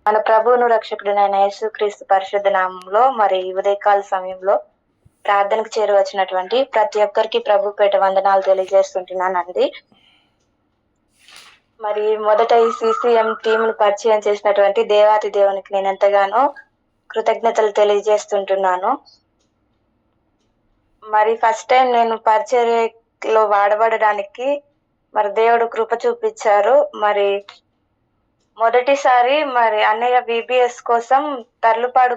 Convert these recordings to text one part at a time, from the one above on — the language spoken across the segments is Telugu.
మన ప్రభువును రక్షకుడినైన యేసుక్రీస్తు పరిశుద్ధ నామంలో మరి ఉదయకాల సమయంలో ప్రార్థనకు చేరువచ్చినటువంటి ప్రతి ఒక్కరికి ప్రభు పేట వందనాలు తెలియజేస్తుంటున్నానండి. మరి మొదట ఈ CCM టీంను పరిచయం చేసినటువంటి దేవాతి దేవునికి నేను ఎంతగానో కృతజ్ఞతలు తెలియజేస్తుంటున్నాను. మరి ఫస్ట్ టైం నేను పరిచర్యలో వాడబడడానికి మరి దేవుడు కృప చూపించారు. మరి మొదటిసారి మరి అన్నయ్య VBS కోసం తర్లుపాడు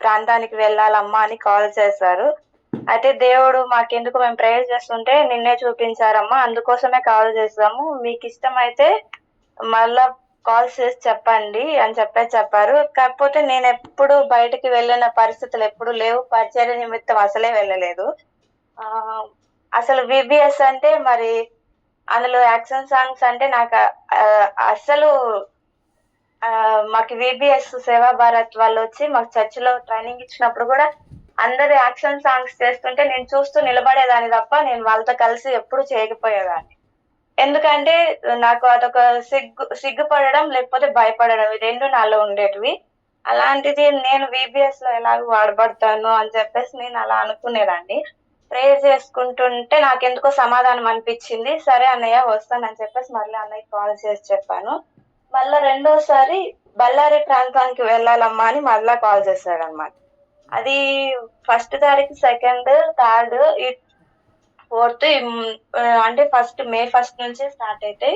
ప్రాంతానికి వెళ్ళాలమ్మా అని కాల్ చేశారు. అయితే దేవుడు మాకెందుకు మేము ప్రేయర్ చేస్తుంటే నిన్నే చూపించారమ్మా, అందుకోసమే కాల్ చేసాము, మీకు ఇష్టమైతే మళ్ళా కాల్ చేసి చెప్పండి అని చెప్పారు. కాకపోతే నేను ఎప్పుడు బయటకి వెళ్ళిన పరిస్థితులు ఎప్పుడు లేవు, పరిచర్య నిమిత్తం అసలే వెళ్ళలేదు. అసలు VBS అంటే మరి అందులో యాక్షన్ సాంగ్స్ అంటే నాకు అసలు మాకు VBS సేవా భారత్ వాళ్ళు వచ్చి మాకు చర్చిలో ట్రైనింగ్ ఇచ్చినప్పుడు కూడా అందరు యాక్షన్ సాంగ్స్ చేస్తుంటే నేను చూస్తూ నిలబడేదాన్ని తప్ప నేను వాళ్ళతో కలిసి ఎప్పుడు చేయకపోయేదాన్ని. ఎందుకంటే నాకు అదొక సిగ్గుపడడం లేకపోతే భయపడడం, ఈ రెండు నాలో ఉండేటివి. అలాంటిది నేను VBS లో ఎలాగో వాడబడతాను అని చెప్పేసి నేను అలా అనుకునేదాన్ని. ప్రేయర్ చేసుకుంటుంటే నాకెందుకో సమాధానం అనిపించింది. సరే అన్నయ్య వస్తానని చెప్పేసి మళ్ళీ అన్నయ్య కాల్ చేసి చెప్పాను. మళ్ళా రెండోసారి బళ్ళారి ప్రాంతానికి వెళ్ళాలమ్మా అని మళ్ళా కాల్ చేశాడనమాట. అది ఫస్ట్ తారీఖు, సెకండ్, థర్డ్, 4th అంటే మే 1 నుంచి స్టార్ట్ అయితే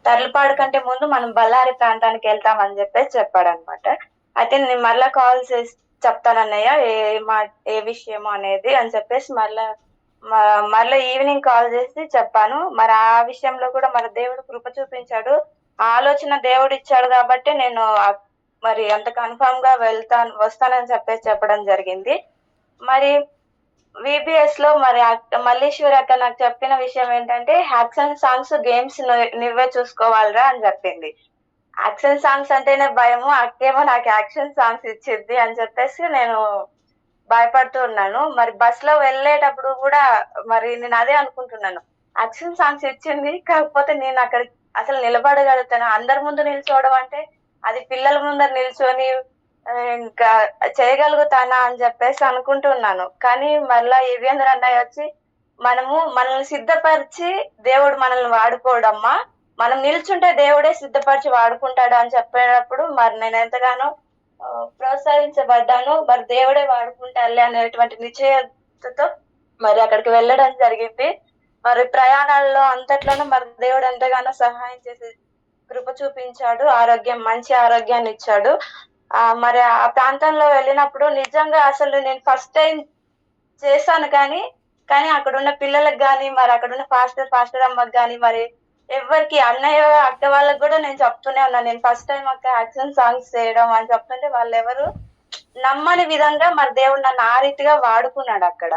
తర్లుపాడు కంటే ముందు మనం బళ్ళారి ప్రాంతానికి వెళ్తామని చెప్పేసి చెప్పాడనమాట. అయితే నేను మళ్ళా కాల్ చేసి చెప్తానన్నయ్య ఏ విషయమో అనేది అని చెప్పేసి మళ్ళా ఈవినింగ్ కాల్ చేసి చెప్పాను. మరి ఆ విషయంలో కూడా మన దేవుడు కృప చూపించాడు. ఆలోచన దేవుడు ఇచ్చాడు కాబట్టి నేను మరి అంత కన్ఫర్మ్ గా వస్తానని చెప్పేసి చెప్పడం జరిగింది. మరి VBS లో మరి మల్లీశ్వరి అక్క నాకు చెప్పిన విషయం ఏంటంటే, యాక్షన్ సాంగ్స్, గేమ్స్ నువ్వే చూసుకోవాలిరా అని చెప్పింది. యాక్షన్ సాంగ్స్ అంటేనే భయము, అక్కేమో నాకు యాక్షన్ సాంగ్స్ ఇచ్చింది అని చెప్పేసి నేను భయపడుతూ ఉన్నాను. మరి బస్ లో వెళ్ళేటప్పుడు కూడా మరి నేను అదే అనుకుంటున్నాను, యాక్షన్ సాంగ్స్ ఇచ్చింది, కాకపోతే నేను అక్కడ అసలు నిలబడగలుగుతాను? అందరి ముందు నిల్చోవడం అంటే అది పిల్లల ముందర నిల్చొని ఇంకా చేయగలుగుతానా అని చెప్పేసి అనుకుంటున్నాను. కానీ మళ్ళా యుగేంద్ర అన్నయ్య వచ్చి మనల్ని సిద్ధపరిచి దేవుడు మనల్ని వాడుకోవడమ్మా, మనం నిల్చుంటే దేవుడే సిద్ధపరిచి వాడుకుంటాడు అని చెప్పేటప్పుడు మరి నేను ఎంతగానో ప్రోత్సహించబడ్డాను. మరి దేవుడే వాడుకుంటారులే అనేటువంటి నిశ్చయతతో మరి అక్కడికి వెళ్ళడం జరిగింది. మరి ప్రయాణాల్లో అంతట్లోనూ మరి దేవుడు ఎంతగానో సహాయం చేసి కృప చూపించాడు, మంచి ఆరోగ్యాన్ని ఇచ్చాడు. మరి ఆ ప్రాంతంలో వెళ్ళినప్పుడు నిజంగా అసలు నేను ఫస్ట్ టైం చేశాను. కానీ అక్కడ ఉన్న పిల్లలకు గాని, మరి అక్కడ ఉన్న ఫాస్టర్ అమ్మకి గాని, మరి ఎవరికి, అన్నయ్య అక్క వాళ్ళకి కూడా నేను చెప్తూనే ఉన్నాను, నేను ఫస్ట్ టైం అక్క యాక్షన్ సాంగ్స్ చేయడం అని చెప్తుంటే వాళ్ళు ఎవరు నమ్మని విధంగా మరి దేవుడు నన్ను ఆ రీతిగా వాడుకున్నాడు అక్కడ.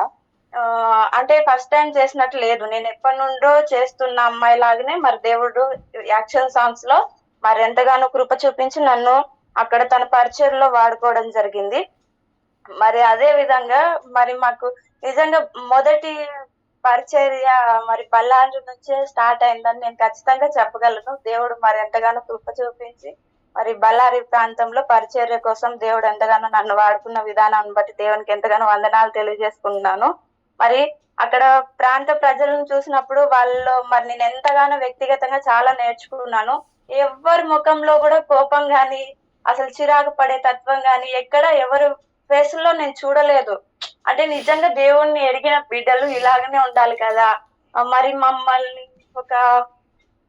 అంటే ఫస్ట్ టైం చేసినట్టు లేదు, నేను ఎప్పటి నుండో చేస్తున్న అమ్మాయి లాగానే మరి దేవుడు యాక్షన్ సాంగ్స్ లో మరి ఎంతగానో కృప చూపించి నన్ను అక్కడ తన పరిచర్లో వాడుకోవడం జరిగింది. మరి అదే విధంగా మరి మాకు నిజంగా మొదటి పరిచర్య మరి బళ్ళారి నుంచే స్టార్ట్ అయిందని నేను ఖచ్చితంగా చెప్పగలను. దేవుడు మరి ఎంతగానో కృప చూపించి మరి బళ్ళారి ప్రాంతంలో పరిచర్య కోసం దేవుడు ఎంతగానో నన్ను వాడుకున్న విధానాన్ని బట్టి దేవునికి ఎంతగానో వందనాలు తెలియజేసుకున్నాను. మరి అక్కడ ప్రాంత ప్రజలను చూసినప్పుడు వాళ్ళలో మరి నేను ఎంతగానో వ్యక్తిగతంగా చాలా నేర్చుకున్నాను. ఎవరి ముఖంలో కూడా కోపం గాని, అసలు చిరాకు పడే తత్వం గాని ఎక్కడ ఎవరు ఫేసుల్లో నేను చూడలేదు. అంటే నిజంగా దేవుణ్ణి ఎరిగిన బిడ్డలు ఇలాగనే ఉండాలి కదా. మరి మమ్మల్ని ఒక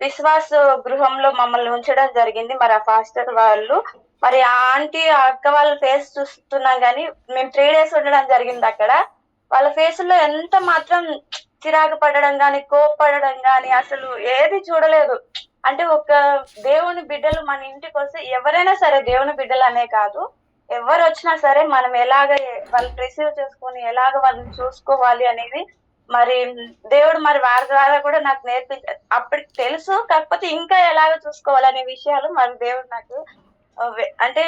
విశ్వాస గృహంలో మమ్మల్ని ఉంచడం జరిగింది. మరి ఆ ఫాస్టర్ వాళ్ళు మరి ఆ ఆంటీ, ఆ అక్క వాళ్ళ ఫేస్ చూస్తున్నాం గానీ మేము 3 days ఉండడం జరిగింది అక్కడ. వాళ్ళ ఫేసుల్లో ఎంత మాత్రం చిరాకు పడడం గాని, కోప్పడడం గాని అసలు ఏది చూడలేదు. అంటే ఒక దేవుని బిడ్డలు మన ఇంటికి వస్తే, ఎవరైనా సరే దేవుని బిడ్డలు అనే కాదు, ఎవరు వచ్చినా సరే మనం ఎలాగ వాళ్ళని రిసీవ్ చేసుకొని ఎలాగ వాళ్ళని చూసుకోవాలి అనేది మరి దేవుడు మరి వారి ద్వారా కూడా నాకు నేర్పించారు. అప్పటికి తెలుసు, కాకపోతే ఇంకా ఎలాగ చూసుకోవాలనే విషయాలు మరి దేవుడు నాకు అంటే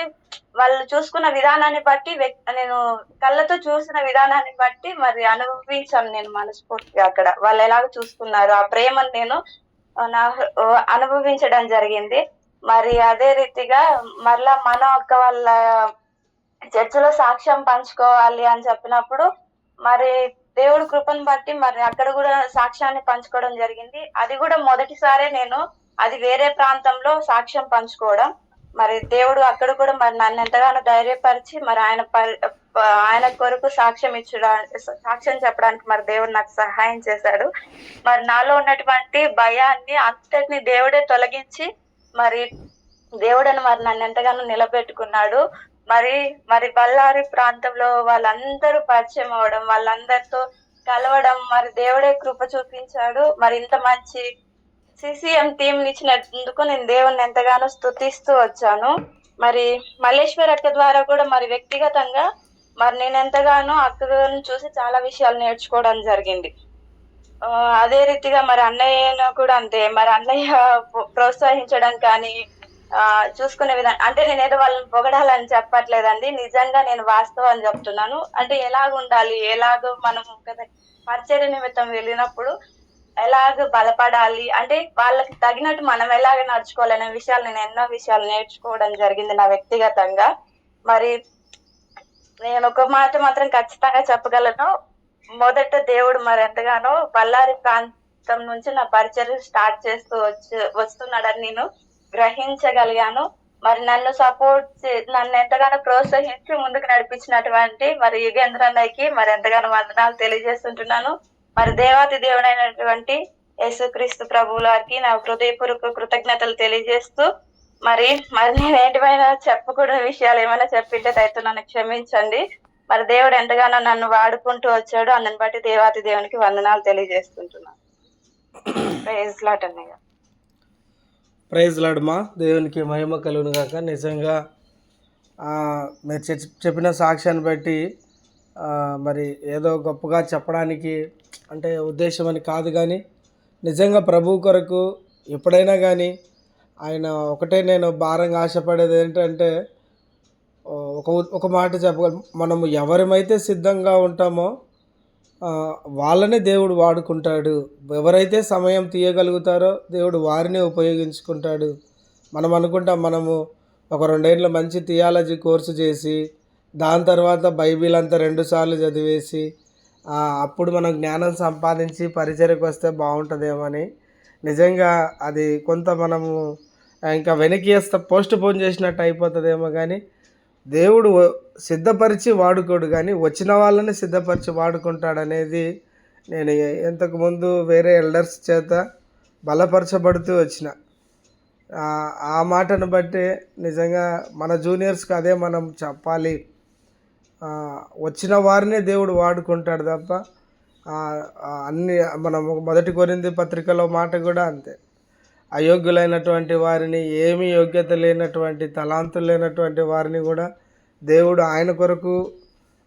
వాళ్ళు చూసుకున్న విధానాన్ని బట్టి, నేను కళ్ళతో చూసిన విధానాన్ని బట్టి మరి అనుభవించాను నేను మనస్ఫూర్తిగా. అక్కడ వాళ్ళు ఎలాగ చూసుకున్నారు, ఆ ప్రేమను నేను అనుభవించడం జరిగింది. మరి అదే రీతిగా మరలా మన ఒక్క వాళ్ళ చర్చిలో సాక్ష్యం పంచుకోవాలి అని చెప్పినప్పుడు మరి దేవుడు కృపను బట్టి మరి అక్కడ కూడా సాక్ష్యాన్ని పంచుకోవడం జరిగింది. అది కూడా మొదటిసారే నేను అది వేరే ప్రాంతంలో సాక్ష్యం పంచుకోవడం. మరి దేవుడు అక్కడ కూడా మరి నన్ను ఎంతగానో ధైర్యపరిచి మరి ఆయన కొరకు సాక్ష్యం చెప్పడానికి మరి దేవుడు నాకు సహాయం చేశాడు. మరి నాలో ఉన్నటువంటి భయాన్ని అంతటిని దేవుడే తొలగించి మరి దేవుడని మరి నన్ను ఎంతగానో నిలబెట్టుకున్నాడు. మరి బళ్ళారి ప్రాంతంలో వాళ్ళందరూ పరిచయం అవ్వడం, వాళ్ళందరితో కలవడం, మరి దేవుడే కృప చూపించాడు. మరి ఇంత మంచి CCM టీం ఇచ్చినందుకు నేను దేవుణ్ణి ఎంతగానో స్తుతిస్తూ వచ్చాను. మరి మల్లేశ్వర్ అక్క ద్వారా కూడా మరి వ్యక్తిగతంగా మరి నేను ఎంతగానో అక్కను చూసి చాలా విషయాలు నేర్చుకోవడం జరిగింది. అదే రీతిగా మరి అన్నయ్యను కూడా అంతే. మరి అన్నయ్య ప్రోత్సహించడం కానీ చూసుకునే విధానం అంటే నేనేదో వాళ్ళని పొగడాలని చెప్పట్లేదండి. నిజంగా నేను వాస్తవం చెప్తున్నాను. అంటే ఎలాగుండాలి, ఎలాగో మనము పరిచర్య నిమిత్తం వెళ్ళినప్పుడు ఎలాగ బలపడాలి, అంటే వాళ్ళకి తగినట్టు మనం ఎలాగ నడుచుకోవాలనే విషయాలు నేను ఎన్నో విషయాలు నేర్చుకోవడం జరిగింది నా వ్యక్తిగతంగా. మరి నేను ఒక మాట మాత్రం ఖచ్చితంగా చెప్పగలను. మొదట దేవుడు మరి ఎంతగానో బళ్ళారి ప్రాంతం నుంచి నా పరిచర్య స్టార్ట్ చేస్తూ వస్తున్నాడని నేను గ్రహించగలిగాను. మరి నన్ను ఎంతగానో ప్రోత్సహించి ముందుకు నడిపించినటువంటి మరి యుగేంద్ర అన్నయ్యకి మరి ఎంతగానో వందనాలు తెలియజేస్తుంటున్నాను. మరి దేవాతి దేవుడైనటువంటి యేసుక్రీస్తు ప్రభువుల వారికి నా హృదయపూర్వక కృతజ్ఞతలు తెలియజేస్తూ మరి నేను ఏంటివైనా చెప్పకూడని విషయాలు ఏమైనా చెప్పింటే దయతో నన్ను క్షమించండి. మరి దేవుడు ఎంతగానో నన్ను వాడుకుంటూ వచ్చాడు. అందుని బట్టి దేవాతి దేవునికి వందనాలు తెలియజేస్తుంటున్నాను. ప్రైజ్ లార్డ్ అన్నయ్య. ప్రైజ్ లార్డ్ మా. దేవునికి మహిమ కలుగును గాక. నిజంగా మీరు చెప్పిన సాక్ష్యాన్ని బట్టి మరి ఏదో గొప్పగా చెప్పడానికి అంటే ఉద్దేశం అని కాదు, కానీ నిజంగా ప్రభు కొరకు ఎప్పుడైనా కానీ ఆయన ఒకటే నేను భారంగా ఆశపడేది ఏంటంటే ఒక మాట చెప్పగలం, మనము ఎవరమైతే సిద్ధంగా ఉంటామో వాళ్ళనే దేవుడు వాడుకుంటాడు. ఎవరైతే సమయం తీయగలుగుతారో దేవుడు వారిని ఉపయోగించుకుంటాడు. మనం అనుకుంటాం మనము ఒక 2 ఏళ్ళ మంచి థియాలజీ కోర్సు చేసి దాని తర్వాత బైబిల్ అంతా 2 సార్లు చదివేసి అప్పుడు మనం జ్ఞానం సంపాదించి పరిచర్యకు వస్తే బాగుంటుందేమని. నిజంగా అది కొంత మనము ఇంకా వెనక్కి వేస్తే పోస్ట్ పోన్ చేసినట్టు అయిపోతుందేమో. కానీ దేవుడు సిద్ధపరిచి వాడుకోడు, కానీ వచ్చిన వాళ్ళని సిద్ధపరిచి వాడుకుంటాడనేది నేను ఇంతకుముందు వేరే ఎల్డర్స్ చేత బలపరచబడుతూ వచ్చిన ఆ మాటను బట్టి నిజంగా మన జూనియర్స్కి అదే మనం చెప్పాలి. వచ్చిన వారినే దేవుడు వాడుకుంటాడు తప్ప అన్ని మనం 1 కొరింథీ పత్రికలో మాట కూడా అంతే. అయోగ్యులైనటువంటి వారిని, ఏమీ యోగ్యత లేనటువంటి, తలాంతులు లేనటువంటి వారిని కూడా దేవుడు ఆయన కొరకు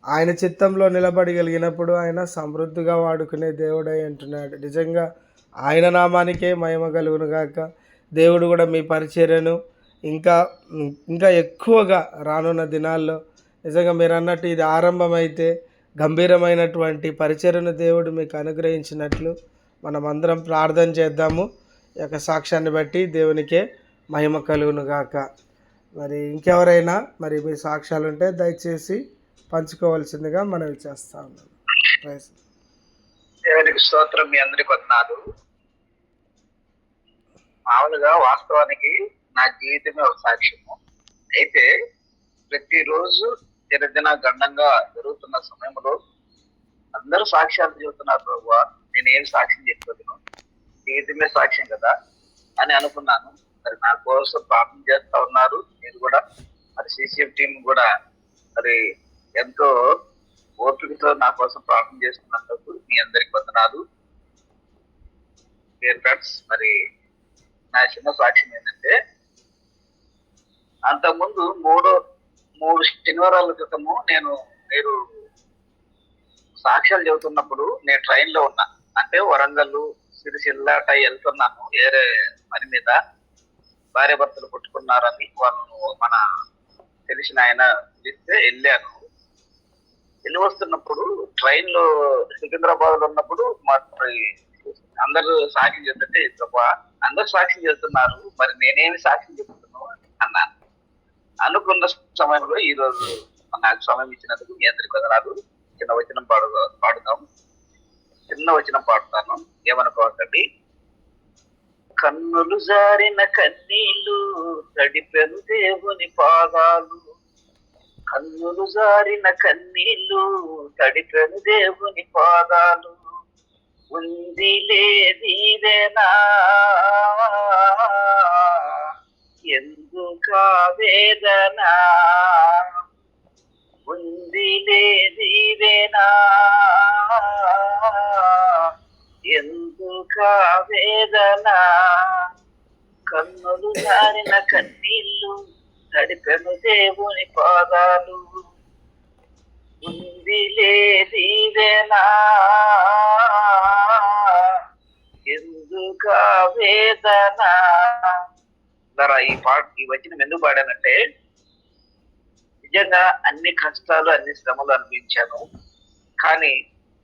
ఆయన చిత్తంలో నిలబడగలిగినప్పుడు ఆయన సమృద్ధిగా వాడుకునే దేవుడై అంటున్నాడు. నిజంగా ఆయన నామానికే మహిమ కలుగును గాక. దేవుడు కూడా మీ పరిచర్యను ఇంకా ఎక్కువగా రానున్న దినాల్లో నిజంగా మీరు అన్నట్టు ఇది ఆరంభమైతే గంభీరమైనటువంటి పరిచర్యను దేవుడు మీకు అనుగ్రహించినట్లు మనం అందరం ప్రార్థన చేద్దాము. ఈ యొక్క సాక్ష్యాన్ని బట్టి దేవునికే మహిమ కలుగును గాక. మరి ఇంకెవరైనా మరి మీ సాక్ష్యాలు ఉంటే దయచేసి పంచుకోవాల్సిందిగా మనవి చేస్తా ఉన్నాను. దేవునికి స్తోత్రం. మీ అందరికి వందనాలు. మామూలుగా వాస్తవానికి నా జీవితమే ఒక సాక్ష్యము. అయితే ప్రతిరోజు దినదిన గండంగా జరుగుతున్న సమయంలో అందరూ సాక్ష్యాలు చెబుతున్నారు. ప్రభు, నేను ఏం సాక్ష్యం చెప్పాను, జీవితమే సాక్ష్యం కదా అని అనుకున్నాను. మరి నా కోసం ప్రార్థన చేస్తా ఉన్నారు. మీరు కూడా మరి CCM టీం కూడా మరి ఎంతో ఓపికతో నా కోసం ప్రార్థన చేస్తున్నందుకు మీ అందరికి వందనాలు. డియర్ ఫ్రెండ్స్, మరి నా చిన్న సాక్ష్యం ఏంటంటే, అంతకుముందు మూడు శనివారాల క్రితము మీరు సాక్ష్యాలు చెబుతున్నప్పుడు నేను ట్రైన్ లో ఉన్నా. అంటే వరంగల్, సిరిసిల్ల అట్లా వెళ్తున్నాను వేరే పని మీద. భార్య భర్తలు కొట్టుకున్నారని వాళ్ళు మన తెలిసిన ఆయన పిలిస్తే వెళ్ళాను. వెళ్ళి వస్తున్నప్పుడు ట్రైన్ లో సికింద్రాబాద్ లో ఉన్నప్పుడు మరి అందరూ సాక్ష్యం చెప్తుంటే అందరూ సాక్ష్యం చెప్తున్నారు, మరి నేనేమి సాక్ష్యం చెప్తున్నాను అనుకున్న సమయంలో ఈ రోజు నాకు సమయం ఇచ్చినందుకు మీ అందరికి వందనాలు. చిన్న వచనం పాడుదాం. చిన్న వచనం పాడుతాను, ఏమనుకోకండి. కన్నులు జారిన కన్నీళ్ళు తడిపెను దేవుని పాదాలు, కన్నులు జారిన కన్నీళ్ళు తడిపెను దేవుని పాదాలు, ఉంది లేదిదేనా ఎందుకా వేదన, ఉంది లేదిదేనా ఎందుకా వేదన, కన్నులు జారిన కన్నీళ్ళు తడిపెను దేవుని పాదాలు, ఉంది లేదిదేనా ఎందుకా వేదన. ఈ వచనం ఎందుకు పాడానంటే, నిజంగా అన్ని కష్టాలు అన్ని శ్రమలు అనిపించాను, కానీ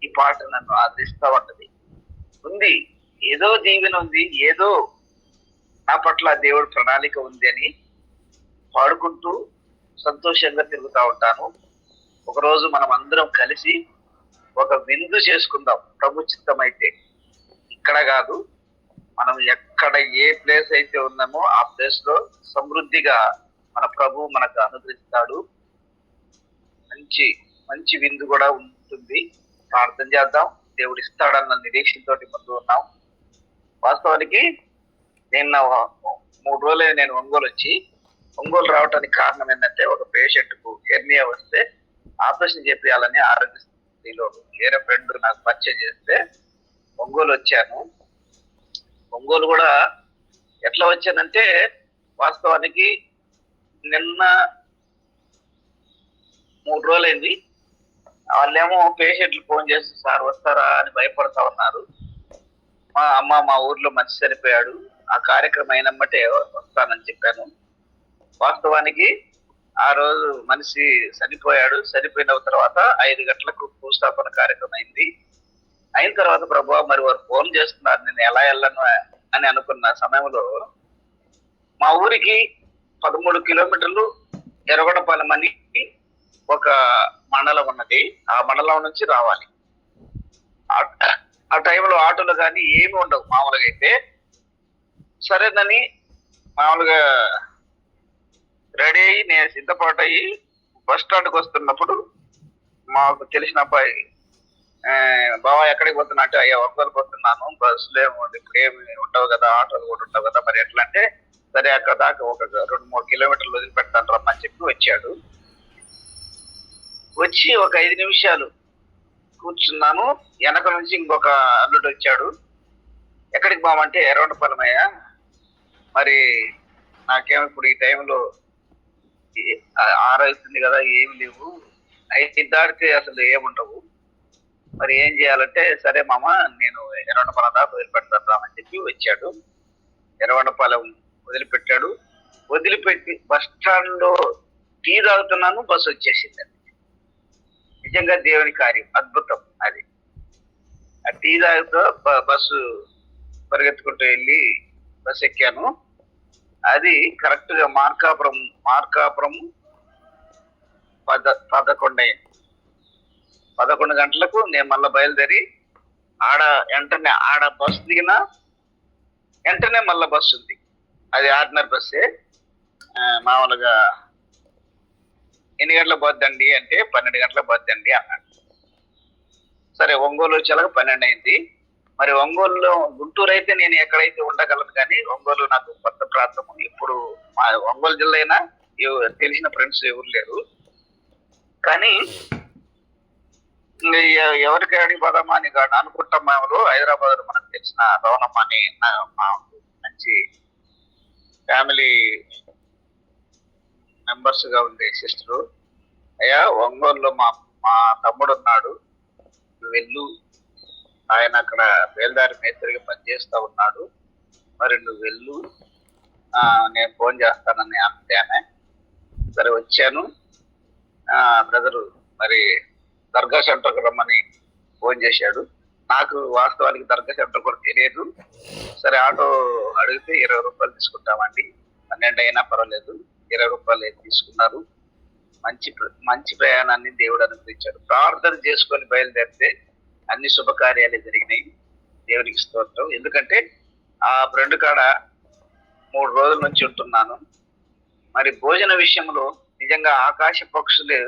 ఈ పాట నన్ను ఆదరిస్తా ఉంటది. ఉంది ఏదో దీవెన ఉంది, ఏదో నా పట్ల దేవుడు ప్రణాళిక ఉంది అని పాడుకుంటూ సంతోషంగా తిరుగుతూ ఉంటాను. ఒకరోజు మనం అందరం కలిసి ఒక విందు చేసుకుందాం, ప్రభు చిత్తం అయితే. ఇక్కడ కాదు, మనం ఎక్కడ ఏ ప్లేస్ అయితే ఉన్నామో ఆ ప్లేస్ లో సమృద్ధిగా మన ప్రభు మనకు అనుగ్రహిస్తాడు. మంచి మంచి విందు కూడా ఉంటుంది. ప్రార్థన చేద్దాం, దేవుడు ఇస్తాడన్న నిరీక్షణతో ముందు ఉన్నాం. వాస్తవానికి నిన్న 3 రోజులే నేను ఒంగోలు రావడానికి కారణం ఏంటంటే, ఒక పేషెంట్ కు హెర్నియా వస్తే ఆపరేషన్ చేయాలని ఆరోగ్యశ్రీలో వేరే ఫ్రెండ్ నాకు పరిచయం చేస్తే ఒంగోలు వచ్చాను. ఒంగోలు కూడా ఎట్లా వచ్చానంటే, వాస్తవానికి నిన్న 3 రోజులైంది. వాళ్ళేమో పేషెంట్లు ఫోన్ చేసి సార్ వస్తారా అని భయపడతా ఉన్నారు. మా ఊర్లో మనిషి చనిపోయాడు, ఆ కార్యక్రమం అయినమ్మటే వస్తానని చెప్పాను. వాస్తవానికి ఆ రోజు మనిషి చనిపోయిన తర్వాత 5 గంటలకు భూస్థాపన కార్యక్రమం అయింది. అయిన తర్వాత ప్రభు మరి వారు ఫోన్ చేస్తున్నారు, నేను ఎలా వెళ్ళను అని అనుకున్న సమయంలో మా ఊరికి 13 కిలోమీటర్లు ఎర్రగొండపాలెం అని ఒక మండలం ఉన్నది. ఆ మండలం నుంచి రావాలి. ఆ టైంలో ఆటోలు కానీ ఏమి ఉండవు మామూలుగా అయితే. సరేనని మామూలుగా రెడీ అయ్యి నేను సిద్ధపాటు అయ్యి బస్ స్టాండ్కి వస్తున్నప్పుడు మాకు తెలిసిన అబ్బాయి, బాబా ఎక్కడికి పోతున్నా అంటే, అయ్యా ఒంగోలుకి వస్తున్నాను, బస్సులు ఇప్పుడు ఏమి ఉండవు కదా, ఆటోలు కూడా ఉండవు కదా, మరి ఎట్లా అంటే, సరే అక్కడ దాకా ఒక 2-3 కిలోమీటర్లు వదిలిపెడతాను రమ్మని చెప్పి వచ్చాడు. వచ్చి ఒక 5 నిమిషాలు కూర్చున్నాను. వెనక నుంచి ఇంకొక అల్లుడు వచ్చాడు. ఎక్కడికి బామంటే, ఎర్రగొండపాలెమయ్యా, మరి నాకేమో ఇప్పుడు ఈ టైంలో 6 అవుతుంది కదా, ఏమి లేవు, 5 దాటితే అసలు ఏముండవు, మరి ఏం చేయాలంటే, సరే మామ నేను ఎర్రగొండపాలెం దాకా వదిలిపెడతాను రామని చెప్పి వచ్చాడు. ఎర్రగొండపాలెం వదిలిపెట్టాడు. వదిలిపెట్టి బస్ స్టాండ్ లో టీ తాగుతున్నాను, బస్సు వచ్చేసింది. నిజంగా దేవుని కార్యం, అద్భుతం అది. ఆ టీ తాగుతూ బస్సు పరిగెత్తుకుంటూ వెళ్ళి బస్సు ఎక్కాను. అది కరెక్ట్ గా మార్కాపురం 11 గంటలకు నేను మళ్ళీ బయలుదేరి వెంటనే బస్సు దిగిన వెంటనే మళ్ళీ బస్సు ఉంది. అది ఆర్డినరీ బస్సే. మామూలుగా ఎన్ని గంటలకు పోద్దండి అంటే 12 గంటలకు పోద్దండి అన్నాడు. సరే ఒంగోలు వచ్చేలాగా 12 అయింది. మరి ఒంగోలులో, గుంటూరు అయితే నేను ఎక్కడైతే ఉండగలను, కానీ ఒంగోలు నాకు కొత్త ప్రాంతము. ఇప్పుడు మా ఒంగోలు జిల్లా అయినా తెలిసిన ఫ్రెండ్స్ ఎవరు లేరు. కానీ ఎవరికి అడిగి పోదామా అని అనుకుంటాం. మేము హైదరాబాద్ లో మనకు తెలిసిన రవణమ్మ అని మా మంచి ఫ్యామిలీ మెంబర్స్ గా ఉండే సిస్టరు, అయ్యా ఒంగోలులో మా తమ్ముడు ఉన్నాడు, వెళ్ళు, ఆయన అక్కడ బేల్దారి మేస్త్రిగా పనిచేస్తా ఉన్నాడు, మరి నువ్వు వెళ్ళు, నేను ఫోన్ చేస్తానని అంతేనే. సరే వచ్చాను. బ్రదరు మరి దర్గా సెంటర్కి రమ్మని ఫోన్ చేశాడు. నాకు వాస్తవానికి దర్గా సెంటర్ కూడా తెలియదు. సరే ఆటో అడిగితే 20 రూపాయలు తీసుకుంటామండి, 12 అయినా పర్వాలేదు, రూపాయలు తీసుకున్నారు. మంచి ప్రయాణాన్ని దేవుడు అనుగ్రహించాడు. ప్రార్థన చేసుకొని బయలుదేరితే అన్ని శుభకార్యాలు జరిగినాయి. దేవునికి స్తోత్రం. ఎందుకంటే ఆ ఫ్రెండ్ కాడ 3 రోజుల నుంచి ఉంటున్నాను. మరి భోజన విషయంలో నిజంగా ఆకాశ పక్షులు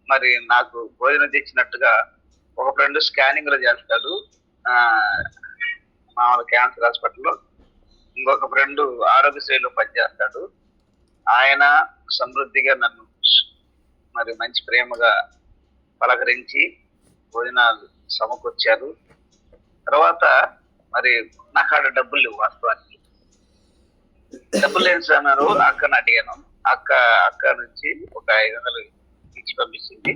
మరి నాకు భోజనం తెచ్చినట్టుగా ఒక ఫ్రెండ్ స్కానింగ్ లో చేస్తాడు మామూలు క్యాన్సర్ హాస్పిటల్లో, ఇంకొక ఫ్రెండ్ ఆరోగ్యశ్రీలో పనిచేస్తాడు. ఆయన సమృద్ధిగా నన్ను మరి మంచి ప్రేమగా పలకరించి భోజనాలు సమకూర్చారు. తర్వాత మరి నాకాడ డబ్బులు లేవు. వాస్తవానికి డబ్బులు లేని సమయంలో అక్కని అడిగాను. అక్క నుంచి ఒక 500 ఇచ్చి పంపించింది.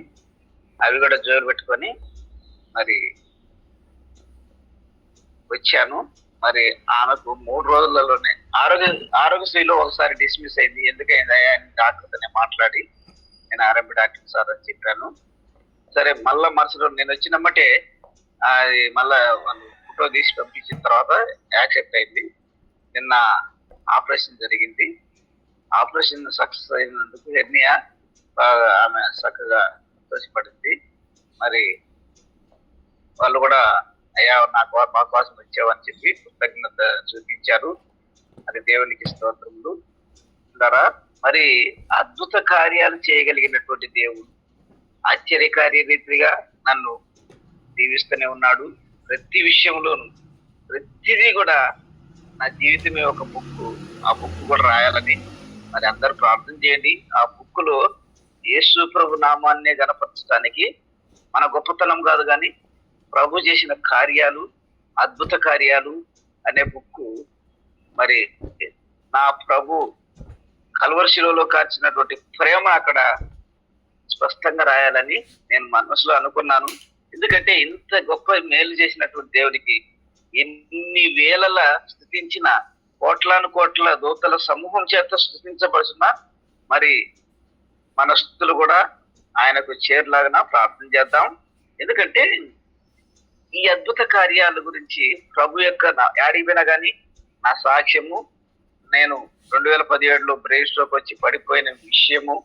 అవి కూడా జోరు పెట్టుకొని మరి వచ్చాను. మరి ఆమెకు 3 రోజులలోనే ఆరోగ్యశ్రీలో ఒకసారి డిస్మిస్ అయింది. ఎందుకైంది డాక్టర్తో మాట్లాడి నేను ఆర్ఎంపీ డాక్టర్ సార్ అని చెప్పాను. సరే మళ్ళా మరుసటి రోజు నేను వచ్చినమ్మటే అది మళ్ళా వాళ్ళు ఫోటో తీసి పంపించిన తర్వాత యాక్సెప్ట్ అయింది. నిన్న ఆపరేషన్ జరిగింది. ఆపరేషన్ సక్సెస్ అయినందుకు హెర్నియా ఆమె చక్కగా సంతోషపడింది. మరి వాళ్ళు కూడా అయ్యా మా కోసం వచ్చావని చెప్పి కృతజ్ఞత చూపించారు. అది దేవునికి స్తోత్రములు. ద్వారా మరి అద్భుత కార్యాలు చేయగలిగినటువంటి దేవుడు ఆశ్చర్యకార్య రీతిగా నన్ను దీవిస్తూనే ఉన్నాడు. ప్రతి విషయంలోనూ ప్రతిదీ కూడా నా జీవితమే ఒక బుక్. ఆ బుక్ కూడా రాయాలని మరి అందరూ ప్రార్థన చేయండి. ఆ బుక్ లో యేసు ప్రభు నామాన్నే గణపరచడానికి మన గొప్పతనం కాదు కానీ ప్రభు చేసిన కార్యాలు, అద్భుత కార్యాలు అనే బుక్ మరి నా ప్రభు కల్వరిశిలలో కార్చినటువంటి ప్రేమ అక్కడ స్పష్టంగా రాయాలని నేను మనసులో అనుకున్నాను. ఎందుకంటే ఇంత గొప్ప మేలు చేసినటువంటి దేవుడికి ఎన్ని వేలల స్తుతించిన కోట్ల దూతల సమూహం చేత స్తుతించబడుతున్న మరి మన స్తుతులు కూడా ఆయనకు చేరులాగా ప్రార్థన చేద్దాం. ఎందుకంటే ఈ అద్భుత కార్యాల గురించి ప్రభు యొక్క యాడిపోయినా కానీ నా సాక్ష్యము, నేను 2017లో బ్రెయిన్ స్ట్రోక్ వచ్చి పడిపోయిన విషయము,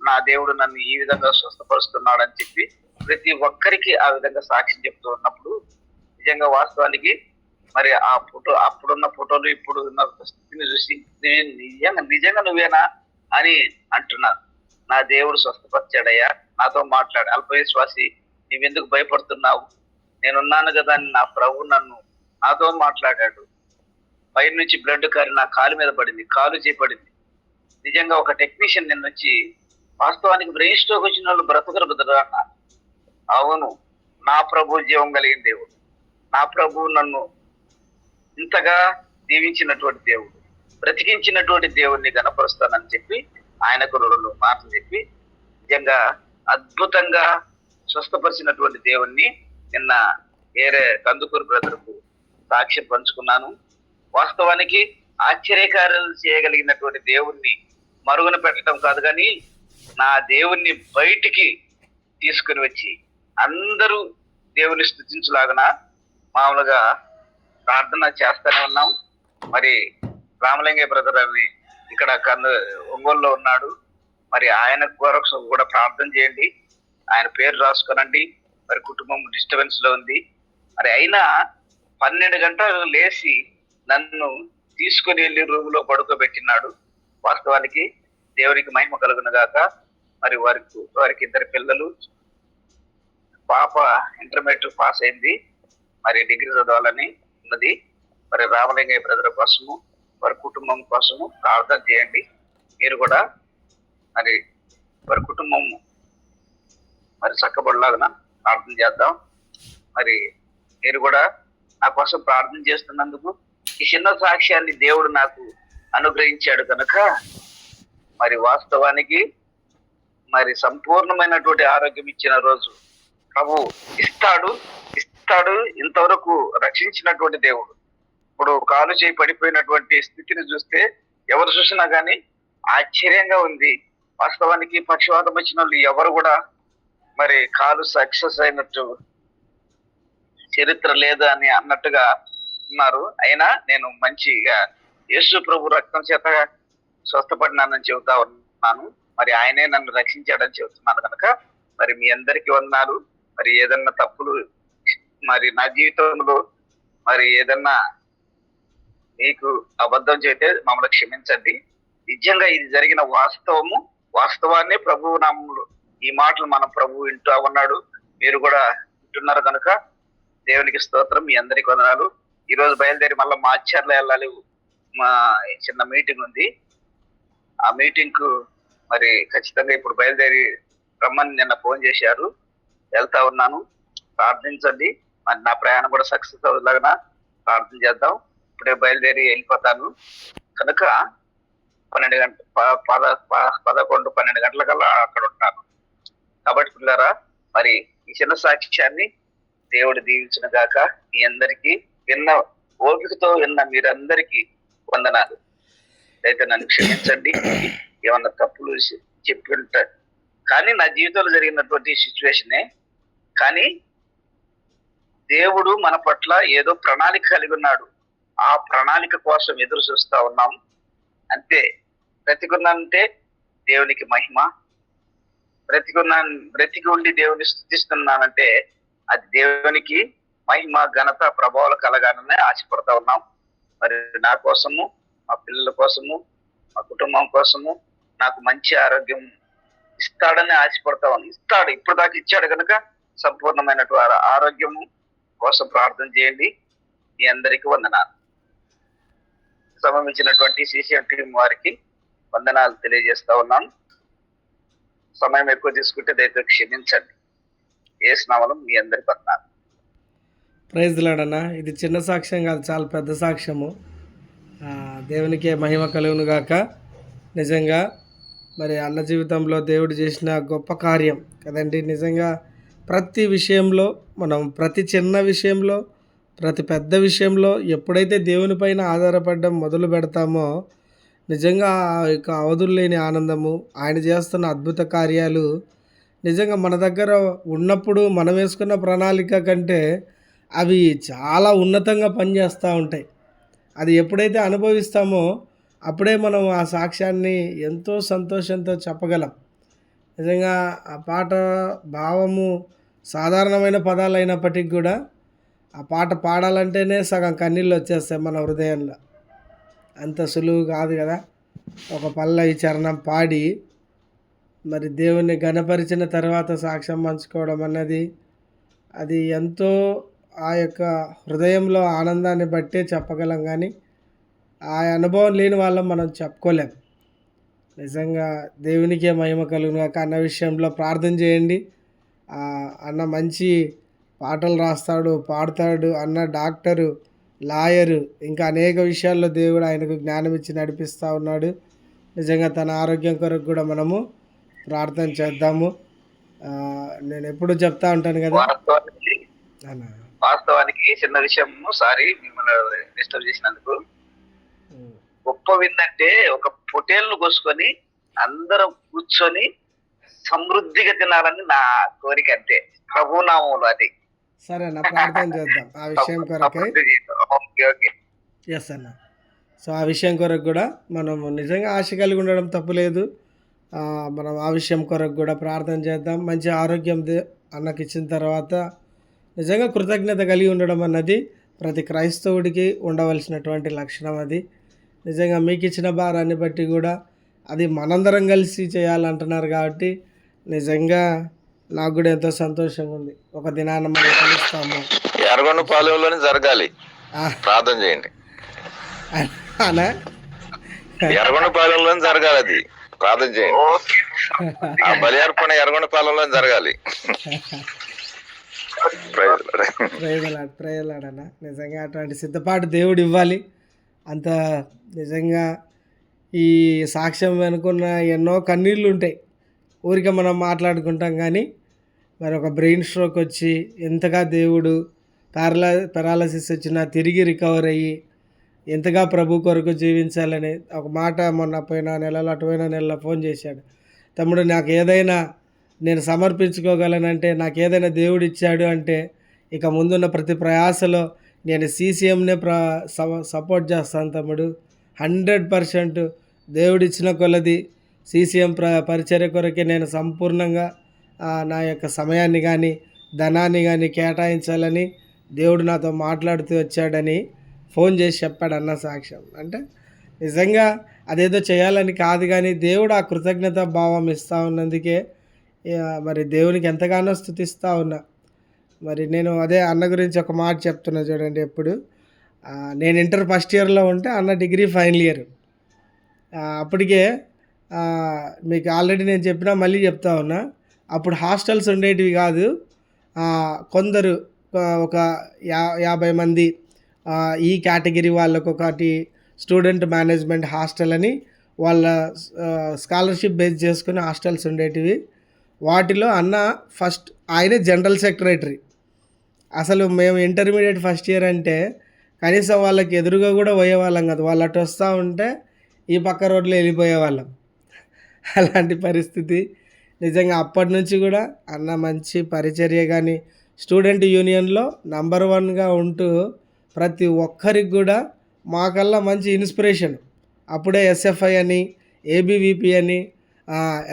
నా దేవుడు నన్ను ఈ విధంగా స్వస్థపరుస్తున్నాడు అని చెప్పి ప్రతి ఒక్కరికి ఆ విధంగా సాక్ష్యం చెప్తూ ఉన్నప్పుడు నిజంగా వాస్తవానికి మరి ఆ ఫోటో, అప్పుడున్న ఫోటోలు ఇప్పుడు ఉన్న స్థితిని చూసి నిజంగా నువ్వేనా అని అంటున్నారు. నా దేవుడు స్వస్థపరిచాడయ్యా, నాతో మాట్లాడు. అల్పవిశ్వాసి, నీవెందుకు భయపడుతున్నావు, నేనున్నాను కదా అని నా ప్రభు నాతో మాట్లాడాడు. పై నుంచి బ్లడ్ కారి నా కాలు మీద పడింది, కాలు చేపడింది. నిజంగా ఒక టెక్నీషియన్ నిన్న వచ్చి వాస్తవానికి బ్రెయిన్ స్ట్రోక్ వచ్చిన వాళ్ళు బ్రతకరు బుద్ధరా అన్నారు. అవును, నా ప్రభు జీవం కలిగిన దేవుడు, నా ప్రభు నన్ను ఇంతగా దీవించినటువంటి దేవుడు, బ్రతికించినటువంటి దేవుడిని గణపరుస్తానని చెప్పి ఆయనకు 2 మాటలు చెప్పి నిజంగా అద్భుతంగా స్వస్థపరిచినటువంటి దేవుణ్ణి నిన్న కందుకూరు బ్రదర్కు సాక్ష్యం పంచుకున్నాను. వాస్తవానికి ఆశ్చర్యకార్యాలు చేయగలిగినటువంటి దేవుణ్ణి మరుగున పెట్టడం కాదు కానీ నా దేవుణ్ణి బయటికి తీసుకుని వచ్చి అందరూ దేవుని స్తుతించులాగన మామూలుగా ప్రార్థన చేస్తూనే ఉన్నాం. మరి రామలింగయ్య బ్రదర్ అని ఇక్కడ ఒంగోలులో ఉన్నాడు. మరి ఆయన కొరకు కూడా ప్రార్థన చేయండి. ఆయన పేరు రాసుకోనండి. మరి కుటుంబం డిస్టర్బెన్స్ లో ఉంది. మరి అయినా 12 గంటలు లేచి నన్ను తీసుకుని వెళ్ళి రూమ్ లో పడుకోబెట్టినాడు. వాస్తవానికి దేవునికి మహిమ కలుగును గాక. మరి వారికి 2 పిల్లలు, పాప ఇంటర్మీడియట్ పాస్ అయింది, మరి డిగ్రీ చదవాలని ఉన్నది. మరి రామలింగయ్య బ్రదర్ కోసము, వారి కుటుంబం కోసము ప్రార్థన చేయండి. మీరు కూడా మరి వారి కుటుంబం మరి చక్కబడిలాగా ప్రార్థన చేద్దాం. మరి మీరు కూడా నా కోసం ప్రార్థన చేస్తున్నందుకు ఈ చిన్న సాక్ష్యాన్ని దేవుడు నాకు అనుగ్రహించాడు కనుక మరి వాస్తవానికి మరి సంపూర్ణమైనటువంటి ఆరోగ్యం ఇచ్చిన రోజు ప్రభు ఇస్తాడు. ఇంతవరకు రక్షించినటువంటి దేవుడు. ఇప్పుడు కాలు చేయి పడిపోయినటువంటి స్థితిని చూస్తే ఎవరు చూసినా కానీ ఆశ్చర్యంగా ఉంది. వాస్తవానికి పక్షవాతం వచ్చిన వాళ్ళు ఎవరు కూడా మరి కాలు సక్సెస్ అయినట్టు చరిత్ర లేదు అని అన్నట్టుగా ఉన్నారు. అయినా నేను మంచిగా యేసు ప్రభు రక్తం చేత స్వస్థపడినానని చెబుతా ఉన్నాను. మరి ఆయనే నన్ను రక్షించాడని చెబుతున్నాను కనుక మరి మీ అందరికీ వందనాలు. మరి ఏదన్నా తప్పులు మరి నా జీవితంలో మరి ఏదన్నా మీకు అబద్ధం చేస్తే మమ్మల్ని క్షమించండి. నిజంగా ఇది జరిగిన వాస్తవాన్ని ప్రభువు నామములో ఈ మాటలు మన ప్రభువు వింటూ ఉన్నాడు. మీరు కూడా వింటున్నారు కనుక దేవునికి స్తోత్రం. మీ అందరికి వందనాలు. ఈ రోజు బయలుదేరి మళ్ళీ మా ఆచార్లో వెళ్ళాలి. మా చిన్న మీటింగ్ ఉంది. ఆ మీటింగ్ కు మరి ఖచ్చితంగా ఇప్పుడు బయలుదేరి రమ్మని నిన్న ఫోన్ చేశారు. వెళ్తా ఉన్నాను. ప్రార్థించండి. మరి నా ప్రయాణం కూడా సక్సెస్ అవ్వలాగా ప్రార్థన చేద్దాం. ఇప్పుడే బయలుదేరి వెళ్ళిపోతాను కనుక 11-12 గంటలకల్లా అక్కడ ఉంటాను. కాబట్టి పిల్లరా మరి ఈ చిన్న సాక్ష్యాన్ని దేవుడు దీవించిన గాక. మీ అందరికీ ఓపికతో విన్న మీరందరికీ వందనాలు. అయితే నన్ను క్షమించండి, ఏమన్నా తప్పులు చెప్పి ఉంటారు. కానీ నా జీవితంలో జరిగినటువంటి సిచ్యువేషనే. కానీ దేవుడు మన పట్ల ఏదో ప్రణాళిక కలిగి ఉన్నాడు. ఆ ప్రణాళిక కోసం ఎదురు చూస్తా ఉన్నాం అంతే. బ్రతికున్నానంటే దేవునికి మహిమ. బ్రతికి ఉండి దేవుని స్తుతిస్తున్నానంటే అది దేవునికి మహిమ, ఘనత, ప్రభావాలు కలగాలని ఆశపడతా ఉన్నాం. మరి నా కోసము, మా పిల్లల కోసము, మా కుటుంబం కోసము నాకు మంచి ఆరోగ్యం ఇస్తాడని ఆశపడతా ఉన్నాం. ఇస్తాడు, ఇప్పుడు దాకా ఇచ్చాడు కనుక సంపూర్ణమైనటువంటి ఆరోగ్యము కోసం ప్రార్థన చేయండి. మీ అందరికీ వందనాలు. సంబంధించినటువంటి CCM టీం వారికి వందనాలు తెలియజేస్తా ఉన్నాను. సమయం ఎక్కువ తీసుకుంటే దయతో క్షమించండి. యేసునామములో మీ అందరికి వందనాలు. ప్రైజ్ ది లార్డ్ అన్న. ఇది చిన్న సాక్ష్యం కాదు, చాలా పెద్ద సాక్ష్యము. దేవునికే మహిమ కలుగును గాక. నిజంగా మరి అన్న జీవితంలో దేవుడు చేసిన గొప్ప కార్యం కదండి. నిజంగా ప్రతి విషయంలో మనం ప్రతి చిన్న విషయంలో, ప్రతి పెద్ద విషయంలో ఎప్పుడైతే దేవుని పైన ఆధారపడడం మొదలు పెడతామో నిజంగా ఆ యొక్క అవధులు లేని ఆనందము, ఆయన చేస్తున్న అద్భుత కార్యాలు నిజంగా మన దగ్గర ఉన్నప్పుడు మనం వేసుకున్న ప్రణాళిక కంటే అవి చాలా ఉన్నతంగా పనిచేస్తూ ఉంటాయి. అది ఎప్పుడైతే అనుభవిస్తామో అప్పుడే మనం ఆ సాక్ష్యాన్ని ఎంతో సంతోషంతో చెప్పగలం. నిజంగా ఆ పాట భావము సాధారణమైన పదాలు అయినప్పటికీ కూడా ఆ పాట పాడాలంటేనే సగం కన్నీళ్ళు వచ్చేస్తాయి మన హృదయంలో. అంత సులువు కాదు కదా. ఒక పల్లవి చరణం పాడి మరి దేవుణ్ణి ఘనపరిచిన తర్వాత సాక్ష్యం పంచుకోవడం అన్నది అది ఎంతో ఆ యొక్క హృదయంలో ఆనందాన్ని బట్టే చెప్పగలం. కానీ ఆ అనుభవం లేని వాళ్ళం మనం చెప్పుకోలేం. నిజంగా దేవునికే మహిమ కలుగును గాక. అన్న విషయంలో ప్రార్థన చేయండి. అన్న మంచి పాటలు రాస్తాడు, పాడతాడు. అన్న డాక్టరు, లాయరు, ఇంకా అనేక విషయాల్లో దేవుడు ఆయనకు జ్ఞానం ఇచ్చి నడిపిస్తూ ఉన్నాడు. నిజంగా తన ఆరోగ్యం కొరకు కూడా మనము ప్రార్థన చేద్దాము. నేను ఎప్పుడు చెప్తా ఉంటాను కదా. వాస్తవానికి చిన్న విషయం, సారీ మిమ్మల్ని డిస్టర్బ్ చేసినందుకు. గొప్ప విందంటే ఒక పొటేల్ను కోసుకొని అందరం కూర్చొని సమృద్ధిగా తినాలని నా కోరిక. అంతే, ప్రభునామంలో అది. సరే అన్న, ప్రార్థన చేద్దాం ఆ విషయం కొరకై. ఎస్ అన్న. సో ఆ విషయం కొరకు కూడా మనం నిజంగా ఆశ కలిగి ఉండడం తప్పులేదు. మనం ఆ విషయం కొరకు కూడా ప్రార్థన చేద్దాం. మంచి ఆరోగ్యం అన్నకి ఇచ్చిన తర్వాత నిజంగా కృతజ్ఞత కలిగి ఉండడం అన్నది ప్రతి క్రైస్తవుడికి ఉండవలసినటువంటి లక్షణం. అది నిజంగా మీకు ఇచ్చిన భారాన్ని బట్టి కూడా అది మనందరం కలిసి చేయాలంటున్నారు కాబట్టి నిజంగా నాకు కూడా ఎంతో సంతోషంగా ఉంది. ఒక దినాన మనం కలుస్తాము. ఎర్రగొండపాలెంలోనే జరగాలి, ప్రార్థన చేయండి. అనా ఎర్రగొండపాలెంలోనే జరగాలి, అది ప్రార్థన చేయండి. ఆ బలి అర్పణ ఎర్రగొండపాలెంలో జరగాలి. ప్రేయలాడనా. నిజంగా అటువంటి సిద్ధపాటు దేవుడు ఇవ్వాలి. అంత నిజంగా ఈ సాక్ష్యం అనుకున్న ఎన్నో కన్నీళ్ళు ఉంటాయి. ఊరికే మనం మాట్లాడుకుంటాం కానీ మరి ఒక బ్రెయిన్ స్ట్రోక్ వచ్చి ఎంతగా దేవుడు పెరాలసిస్ వచ్చినా తిరిగి రికవర్ అయ్యి ఎంతగా ప్రభు కొరకు జీవించాలని ఒక మాట మొన్న పోయిన నెలలో అటుపోయిన నెలలో ఫోన్ చేశాడు. తమ్ముడు, నాకు ఏదైనా నేను సమర్పించుకోగలనంటే, నాకు ఏదైనా దేవుడు ఇచ్చాడు అంటే ఇక ముందున్న ప్రతి ప్రయాసలో నేను CCMనే సపోర్ట్ చేస్తాను తమ్ముడు. 100% దేవుడిచ్చిన కొలది CCM పరిచర్య కొరకే నేను సంపూర్ణంగా నా యొక్క సమయాన్ని కానీ ధనాన్ని కానీ కేటాయించాలని దేవుడు నాతో మాట్లాడుతూ వచ్చాడని ఫోన్ చేసి చెప్పాడు అన్న సాక్ష్యం. అంటే నిజంగా అదేదో చేయాలని కాదు, కానీ దేవుడు ఆ కృతజ్ఞత భావం ఇస్తూ ఉన్నందుకే మరి దేవునికి ఎంతగానో స్తుతిస్తూ ఉన్నా. మరి నేను అదే అన్న గురించి ఒక మాట చెప్తున్నా చూడండి. ఎప్పుడు నేను ఇంటర్ ఫస్ట్ ఇయర్లో ఉంటే అన్న డిగ్రీ ఫైనల్ ఇయర్. అప్పటికే మీకు ఆల్రెడీ నేను చెప్పినా మళ్ళీ చెప్తా ఉన్నా, అప్పుడు హాస్టల్స్ ఉండేటివి కాదు. కొందరు ఒక 50 మంది ఈ కేటగిరీ వాళ్ళకు ఒకటి స్టూడెంట్ మేనేజ్మెంట్ హాస్టల్ అని వాళ్ళ స్కాలర్షిప్ బేస్ చేసుకుని హాస్టల్స్ ఉండేటివి. వాటిలో అన్న ఫస్ట్ ఆయనే జనరల్ సెక్రటరీ. అసలు మేము ఇంటర్మీడియట్ ఫస్ట్ ఇయర్ అంటే కనీసం వాళ్ళకి ఎదురుగా కూడా పోయేవాళ్ళం కాదు. వాళ్ళు అటు వస్తూ ఉంటే ఈ పక్క రోడ్లో వెళ్ళిపోయేవాళ్ళం. అలాంటి పరిస్థితి. నిజంగా అప్పటి నుంచి కూడా అన్న మంచి పరిచర్య కానీ స్టూడెంట్ యూనియన్లో నంబర్ 1గా ఉంటూ ప్రతి ఒక్కరికి కూడా మాకల్లా మంచి ఇన్స్పిరేషన్. అప్పుడే SFI అని, ABVP అని,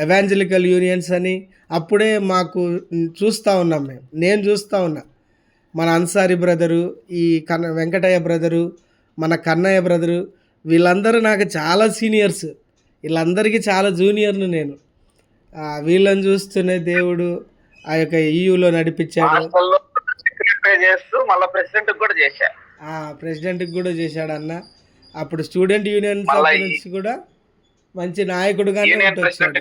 ఎవాంజలికల్ యూనియన్స్ అని అప్పుడే మాకు చూస్తూ ఉన్నాం. నేను చూస్తూ ఉన్నా. మన అన్సారీ బ్రదరు, ఈ వెంకటయ్య బ్రదరు, మన కన్నయ్య బ్రదరు, వీళ్ళందరూ నాకు చాలా సీనియర్స్. వీళ్ళందరికీ చాలా జూనియర్ను నేను. వీళ్ళని చూస్తూనే దేవుడు ఆ యొక్క EUలో నడిపించాడు. ప్రెసిడెంట్కి కూడా చేశాడు అన్న. అప్పుడు స్టూడెంట్ యూనియన్ నుంచి కూడా మంచి నాయకుడుగానే వచ్చాడు.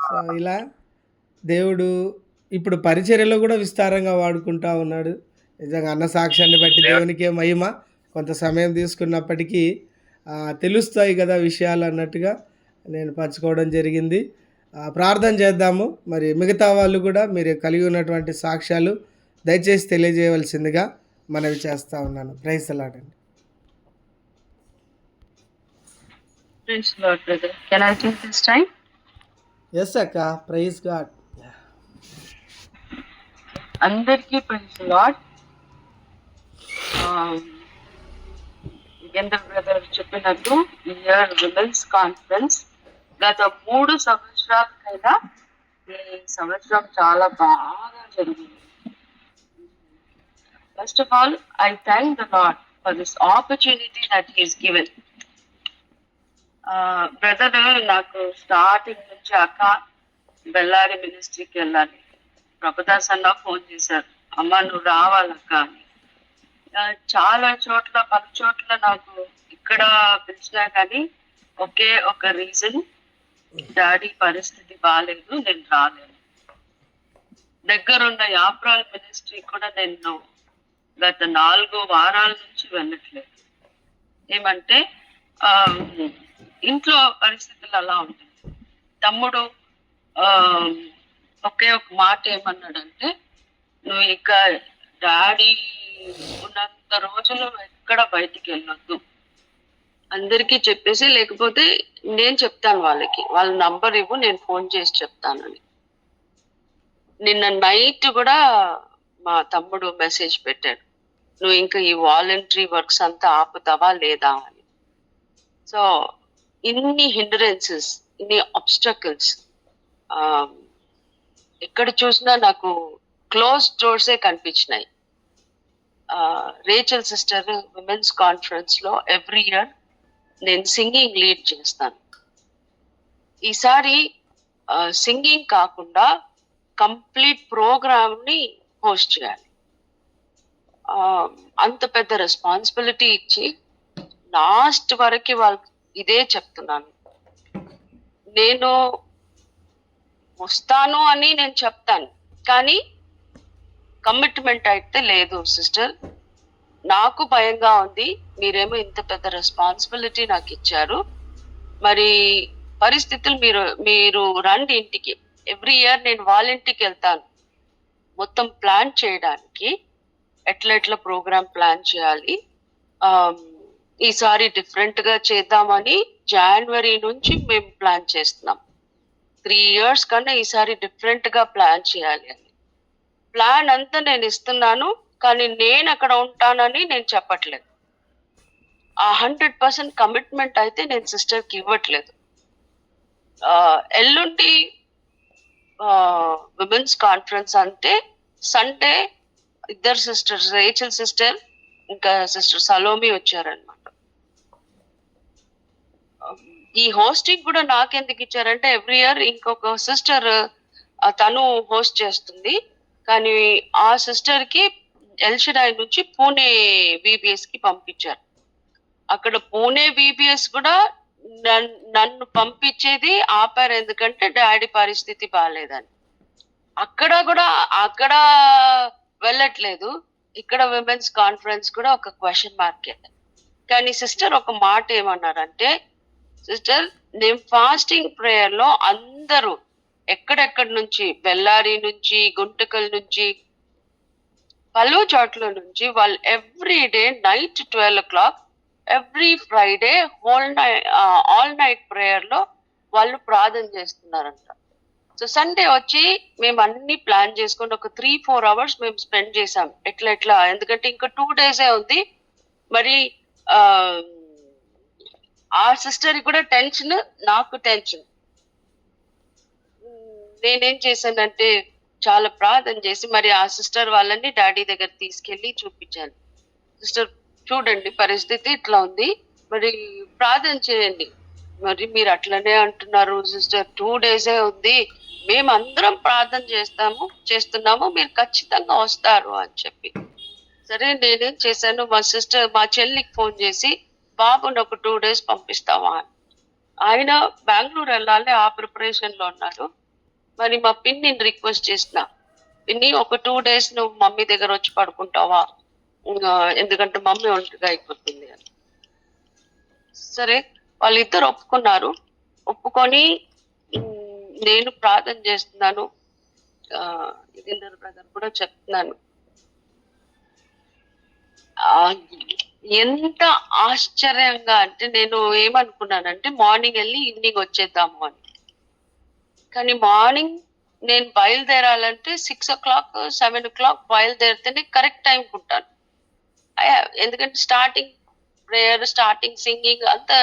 సో ఇలా దేవుడు ఇప్పుడు పరిచర్యలో కూడా విస్తారంగా వాడుకుంటా ఉన్నాడు. నిజంగా అన్న సాక్ష్యాన్ని బట్టి దేవునికే మహిమ. కొంత సమయం తీసుకున్నప్పటికీ తెలుస్తాయి కదా విషయాలు అన్నట్టుగా నేను పంచుకోవడం జరిగింది. ప్రార్థన చేద్దాము. మరి మిగతా వాళ్ళు కూడా మీరు కలిగి ఉన్నటువంటి సాక్ష్యాలు దయచేసి తెలియజేయవలసిందిగా మనవి చేస్తూ ఉన్నాను. ప్రైజ్ ది లార్డ్ అండి. Praise the Lord, brother. Can I take this time? Yes అక్క, ప్రైజ్ గాడ్. అందరికీ praise the lord. Yugendra brother చెప్పినట్టు ఇయర్ విమెన్స్ కాన్ఫరెన్స్ గత 3 సంవత్సరాలకైనా ఈ సంవత్సరం చాలా బాగా జరిగింది. First of all I thank the lord for this opportunity that he is given. Brother నాకు స్టార్టింగ్ నుంచి అక్క బెల్లారి మినిస్ట్రీకి వెళ్ళాలి, ప్రభుదాస్ అన్న ఫోన్ చేశారు, అమ్మ నువ్వు రావాలక్క అని. చాలా చోట్ల 10 చోట్ల నాకు ఇక్కడ పిలిచినా కానీ ఒకే ఒక రీజన్, డాడీ పరిస్థితి బాగాలేదు, నేను రాలేను. దగ్గరున్న యాప్రాల్ మినిస్ట్రీ కూడా నేను గత 4 వారాల నుంచి వెళ్ళట్లేదు. ఏమంటే ఇంట్లో పరిస్థితులు అలా ఉంటుంది. తమ్ముడు ఒకే ఒక మాట ఏమన్నాడంటే, నువ్వు ఇక డాడీ ఉన్నంత రోజులు ఎక్కడ బయటికి వెళ్ళొద్దు, అందరికీ చెప్పేసి, లేకపోతే నేను చెప్తాను వాళ్ళకి, వాళ్ళ నంబర్ ఇవ్వు నేను ఫోన్ చేసి చెప్తానని. నిన్న నైట్ కూడా మా తమ్ముడు మెసేజ్ పెట్టాడు, నువ్వు ఇంకా ఈ వాలంటరీ వర్క్స్ అంతా ఆపుతావా లేదా అని. సో ఇన్ని హిండరెన్సెస్, ఇన్ని ఆబ్స్టకల్స్, ఎక్కడ చూసినా నాకు close డోర్సే కనిపించినాయి. Rachel sister women's conference లో ఎవ్రీ ఇయర్ నేను సింగింగ్ లీడ్ చేస్తాను. ఈసారి సింగింగ్ కాకుండా కంప్లీట్ ప్రోగ్రామ్ ని హోస్ట్ చేయాలి. అంత పెద్ద రెస్పాన్సిబిలిటీ ఇచ్చి లాస్ట్ వరకు వాళ్ళకి ఇదే చెప్తున్నాను. నేను వస్తాను అని నేను చెప్తాను, కానీ కమిట్మెంట్ అయితే లేదు సిస్టర్. నాకు భయంగా ఉంది, మీరేమో ఇంత పెద్ద రెస్పాన్సిబిలిటీ నాకు ఇచ్చారు, మరి పరిస్థితులు మీరు రండి ఇంటికి. ఎవ్రీ ఇయర్ నేను వాళ్ళ ఇంటికి వెళ్తాను మొత్తం ప్లాన్ చేయడానికి, ఎట్లా ప్రోగ్రామ్ ప్లాన్ చేయాలి. ఈసారి డిఫరెంట్ గా చేద్దామని జనవరి నుంచి మేము ప్లాన్ చేస్తున్నాం. 3 years కన్నా ఈసారి డిఫరెంట్ గా ప్లాన్ చేయాలి అని. ప్లాన్ అంతా నేను ఇస్తున్నాను, కానీ నేను అక్కడ ఉంటానని నేను చెప్పట్లేదు. ఆ 100% కమిట్మెంట్ అయితే నేను సిస్టర్కి ఇవ్వట్లేదు. ఎల్లుండి విమెన్స్ కాన్ఫరెన్స్ అంటే సండే ఇద్దరు సిస్టర్స్, రేచల్ సిస్టర్ ఇంకా సిస్టర్ సలోమి వచ్చారనమాట. ఈ హోస్టింగ్ కూడా నాకెందుకు ఇచ్చారంటే ఎవ్రీ ఇయర్ ఇంకొక సిస్టర్ తను హోస్ట్ చేస్తుంది, కానీ ఆ సిస్టర్ కి ఎల్షడాయ్ నుంచి పూణే విబిఎస్ కి పంపించారు. అక్కడ పూణే విబిఎస్ కూడా నన్ను పంపించేది ఆపారు, ఎందుకంటే డాడీ పరిస్థితి బాగాలేదని. అక్కడ వెళ్ళట్లేదు. ఇక్కడ విమెన్స్ కాన్ఫరెన్స్ కూడా ఒక క్వశ్చన్ మార్కే. కానీ సిస్టర్ ఒక మాట ఏమన్నారంటే, సిస్టర్ నేను ఫాస్టింగ్ ప్రేయర్ లో అందరూ ఎక్కడెక్కడి నుంచి, బెల్లారి నుంచి, గుంటకల్ నుంచి, పలు చోట్ల నుంచి వాళ్ళు every day night 12 o'clock every Friday all night prayer లో వాళ్ళు ప్రార్థన చేస్తున్నారంట. సో సండే వచ్చి మేము అన్ని ప్లాన్ చేసుకొని ఒక 3-4 hours మేము స్పెండ్ చేసాం. ఎట్లా ఎందుకంటే ఇంకా 2 days ఉంది. మరి ఆ సిస్టర్ కూడా టెన్షన్, నాకు టెన్షన్. నేనేం చేశానంటే చాలా ప్రార్థన చేసి మరి ఆ సిస్టర్ వాళ్ళని డాడీ దగ్గర తీసుకెళ్లి చూపించాను. సిస్టర్ చూడండి పరిస్థితి ఇట్లా ఉంది, మరి ప్రార్థన చేయండి. మరి మీరు అట్లనే అంటున్నారు సిస్టర్, 2 days ఉంది, మేమందరం ప్రార్థన చేస్తున్నాము, మీరు ఖచ్చితంగా వస్తారు అని చెప్పి. సరే నేనేం చేశాను, మా చెల్లికి ఫోన్ చేసి బాబుని ఒక 2 days పంపిస్తావా అని. ఆయన బెంగళూరు వెళ్ళాలి, ఆ ప్రిపరేషన్ లో ఉన్నారు. మరి మా పిన్ని రిక్వెస్ట్ చేసిన, పిన్ని ఒక 2 days నువ్వు మమ్మీ దగ్గర వచ్చి పడుకుంటావా, ఎందుకంటే మమ్మీ ఒంటిగా అయిపోతుంది అని. సరే వాళ్ళిద్దరు ఒప్పుకున్నారు. ఒప్పుకొని నేను ప్రార్థన చేస్తున్నాను, ఇదిందర్ బ్రదర్ కూడా చెప్తున్నాను. ఎంత ఆశ్చర్యంగా అంటే, నేను ఏమనుకున్నానంటే మార్నింగ్ వెళ్ళి ఈవినింగ్ వచ్చేద్దాము అని. కానీ మార్నింగ్ నేను బయలుదేరాలంటే 6 o'clock 7 o'clock బయలుదేరితేనే కరెక్ట్ టైం ఉంటాను. ఎందుకంటే స్టార్టింగ్ ప్రేయర్, స్టార్టింగ్ సింగింగ్ అంతా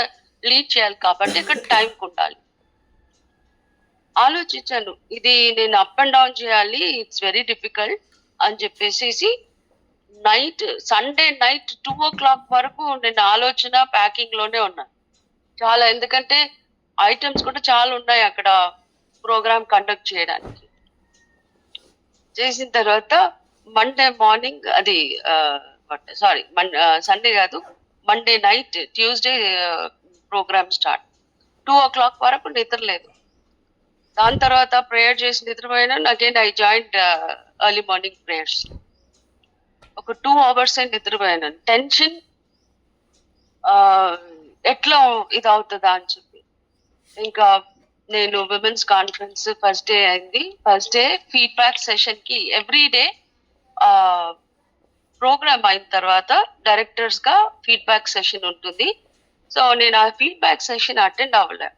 లీడ్ చేయాలి కాబట్టి ఇక్కడ టైం ఉండాలి. ఆలోచించాను, ఇది నేను అప్ అండ్ డౌన్ చేయాలి, ఇట్స్ వెరీ డిఫికల్ట్ అని చెప్పేసి సండే నైట్ 2 o'clock వరకు నేను ఆలోచన ప్యాకింగ్ లోనే ఉన్నాను. చాలా, ఎందుకంటే ఐటమ్స్ కూడా చాలా ఉన్నాయి అక్కడ ప్రోగ్రామ్ కండక్ట్ చేయడానికి. చేసిన తర్వాత మండే మార్నింగ్ సండే కాదు, Monday night, Tuesday program start. 2 o'clock వరకు నిద్ర లేదు. దాని తర్వాత ప్రేయర్ చేసి నిద్రపోయినా again I joined early morning prayers. ఒక 2 hours నిద్రపోయాను. టెన్షన్ ఎట్లా ఇది అవుతుందా అని చెప్పి. ఇంకా నేను విమెన్స్ కాన్ఫరెన్స్ ఫస్ట్ డే అయింది. ఫస్ట్ డే ఫీడ్బ్యాక్ సెషన్ కి ఎవ్రీ డే ప్రోగ్రామ్ అయిన తర్వాత డైరెక్టర్స్ గా ఫీడ్బ్యాక్ సెషన్ ఉంటుంది. సో నేను ఆ ఫీడ్బ్యాక్ సెషన్ అటెండ్ అవ్వలే.